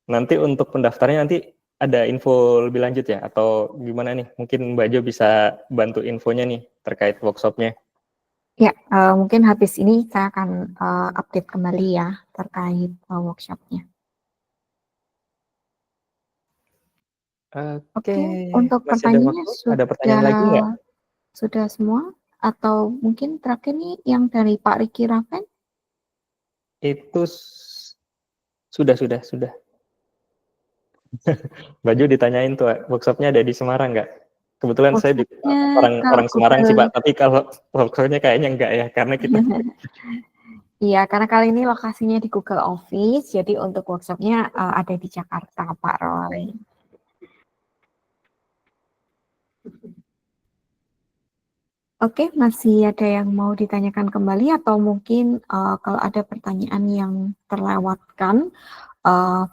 Nanti untuk pendaftarnya nanti ada info lebih lanjut ya? Atau gimana nih? Mungkin Mbak Jo bisa bantu infonya nih terkait workshopnya. Ya, mungkin habis ini saya akan update kembali ya terkait workshopnya. Oke, untuk pertanyaannya ada pertanyaan lagi nggak? Sudah semua? Atau mungkin terakhir nih yang dari Pak Riki Raven? Itu sudah. Mbak Jo ditanyain tuh, workshopnya ada di Semarang nggak? Kebetulan saya orang Semarang sih Pak, tapi kalau workshopnya kayaknya enggak ya, karena kita Iya, karena kali ini lokasinya di Google Office, jadi untuk workshopnya ada di Jakarta, Pak Roy. Oke, masih ada yang mau ditanyakan kembali atau mungkin kalau ada pertanyaan yang terlewatkan,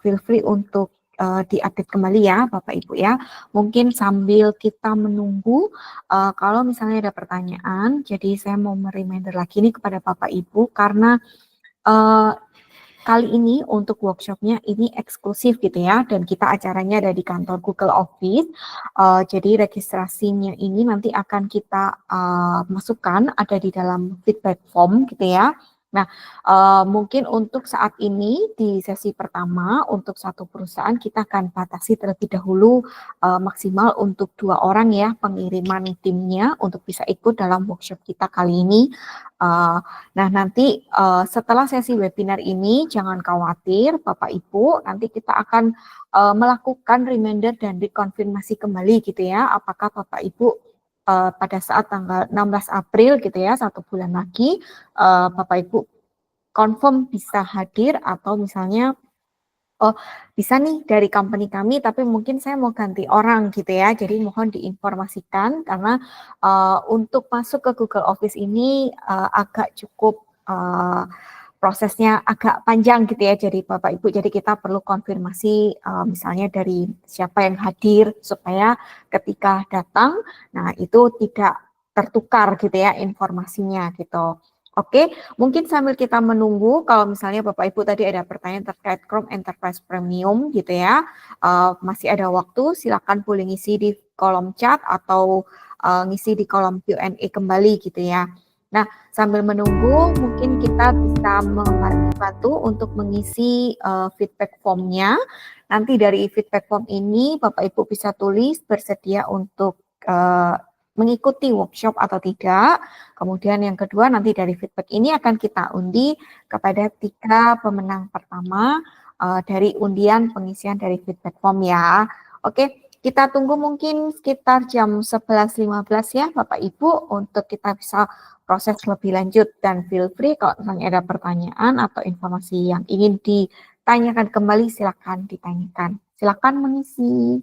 feel free untuk diupdate kembali ya, Bapak Ibu ya. Mungkin sambil kita menunggu, kalau misalnya ada pertanyaan, jadi saya mau reminder lagi nih kepada Bapak Ibu karena kali ini untuk workshopnya ini eksklusif gitu ya, dan kita acaranya ada di kantor Google Office. Jadi registrasinya ini nanti akan kita masukkan ada di dalam feedback form gitu ya. Nah, mungkin untuk saat ini di sesi pertama untuk satu perusahaan kita akan batasi terlebih dahulu maksimal untuk 2 orang ya pengiriman timnya untuk bisa ikut dalam workshop kita kali ini. Nah, nanti setelah sesi webinar ini jangan khawatir Bapak Ibu, nanti kita akan melakukan reminder dan rekonfirmasi kembali gitu ya, apakah Bapak Ibu pada saat tanggal 16 April gitu ya, 1 bulan lagi, Bapak Ibu confirm bisa hadir atau misalnya oh bisa nih dari company kami tapi mungkin saya mau ganti orang gitu ya, jadi mohon diinformasikan karena untuk masuk ke Google Office ini agak cukup prosesnya agak panjang gitu ya, jadi Bapak Ibu, jadi kita perlu konfirmasi misalnya dari siapa yang hadir supaya ketika datang, nah itu tidak tertukar gitu ya informasinya gitu. Oke, mungkin sambil kita menunggu, kalau misalnya Bapak Ibu tadi ada pertanyaan terkait Chrome Enterprise Premium gitu ya, masih ada waktu, silakan boleh ngisi di kolom chat atau ngisi di kolom Q&A kembali gitu ya. Nah, sambil menunggu, mungkin kita bisa membantu untuk mengisi feedback formnya. Nanti dari feedback form ini, Bapak Ibu bisa tulis bersedia untuk mengikuti workshop atau tidak. Kemudian yang kedua, nanti dari feedback ini akan kita undi kepada 3 pemenang pertama dari undian pengisian dari feedback form ya. Oke, kita tunggu mungkin sekitar jam 11.15 ya Bapak Ibu untuk kita bisa proses lebih lanjut, dan feel free kalau misalnya ada pertanyaan atau informasi yang ingin ditanyakan kembali silakan ditanyakan. Silakan mengisi.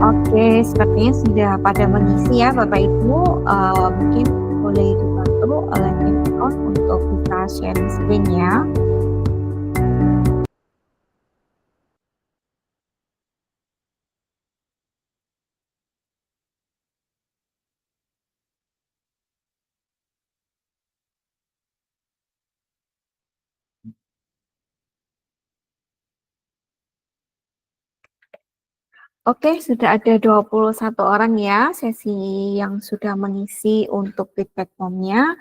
Oke, sepertinya sudah pada mengisi ya Bapak Ibu, mungkin boleh dibantu landing account untuk bisa sharing screen ya. Oke, sudah ada 21 orang ya sesi yang sudah mengisi untuk feedback formnya.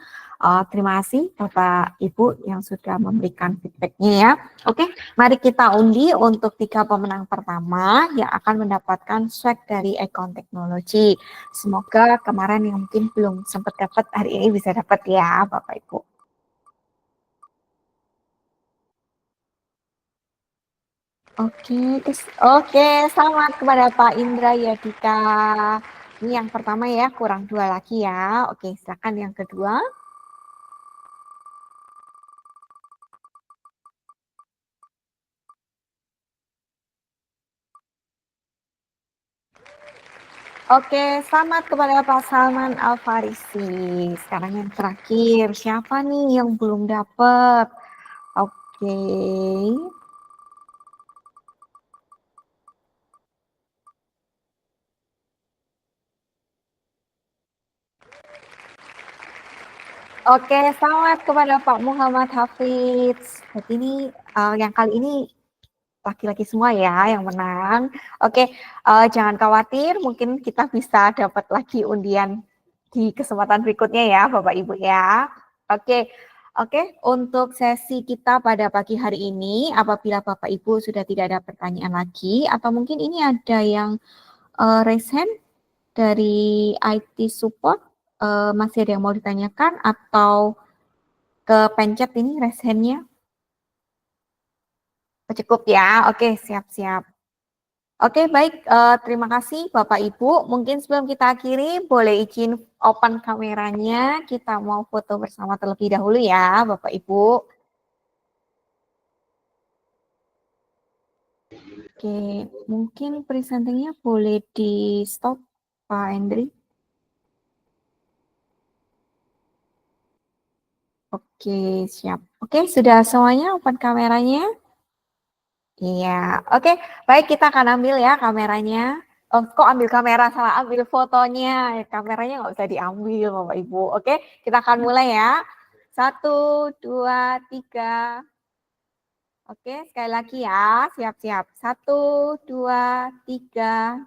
Terima kasih Bapak Ibu yang sudah memberikan feedbacknya ya. Oke, mari kita undi untuk 3 pemenang pertama yang akan mendapatkan swag dari Icon Technology. Semoga kemarin yang mungkin belum sempat dapat hari ini bisa dapat ya Bapak Ibu. Oke, selamat kepada Pak Indra Yadika. Ini yang pertama ya, kurang 2 lagi ya. Oke, silakan yang kedua. Oke, selamat kepada Pak Salman Al-Farisi. Sekarang yang terakhir, siapa nih yang belum dapat? Oke. Oke, selamat kepada Pak Muhammad Hafiz. Berarti ini yang kali ini laki-laki semua ya yang menang. Oke, jangan khawatir, mungkin kita bisa dapat lagi undian di kesempatan berikutnya ya, Bapak Ibu ya. Oke, untuk sesi kita pada pagi hari ini, apabila Bapak Ibu sudah tidak ada pertanyaan lagi, atau mungkin ini ada yang raise hand dari IT support, masih ada yang mau ditanyakan atau kepencet ini raise hand-nya? Cukup ya, oke siap-siap. Oke, baik. Terima kasih Bapak Ibu. Mungkin sebelum kita akhiri, boleh izin open kameranya. Kita mau foto bersama terlebih dahulu ya, Bapak Ibu. Oke, mungkin presentingnya boleh di stop, Pak Hendri. Oke, siap. Oke, sudah semuanya open kameranya? Iya, oke. Baik, kita akan ambil ya kameranya. Oh, kok ambil kamera, salah ambil fotonya. Kameranya nggak usah diambil, Bapak Ibu. Oke, kita akan mulai ya. 1, 2, 3. Oke, sekali lagi ya. Siap-siap. 1, 2, 3.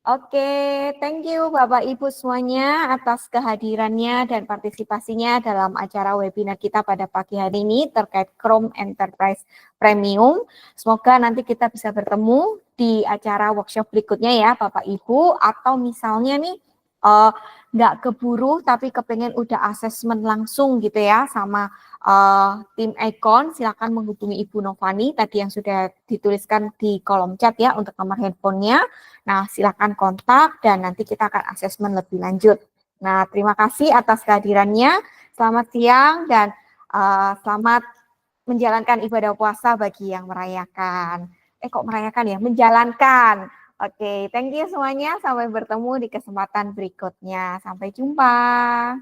Oke, thank you Bapak Ibu semuanya atas kehadirannya dan partisipasinya dalam acara webinar kita pada pagi hari ini terkait Chrome Enterprise Premium. Semoga nanti kita bisa bertemu di acara workshop berikutnya ya Bapak Ibu, atau misalnya nih nggak keburu tapi kepengen udah asesmen langsung gitu ya sama tim Icon, silakan menghubungi Ibu Novani tadi yang sudah dituliskan di kolom chat ya untuk nomor handphonenya. Nah, silakan kontak dan nanti kita akan asesmen lebih lanjut. Nah, terima kasih atas kehadirannya. Selamat siang dan selamat menjalankan ibadah puasa bagi yang merayakan. Kok merayakan ya? Menjalankan. Oke, thank you semuanya. Sampai bertemu di kesempatan berikutnya. Sampai jumpa.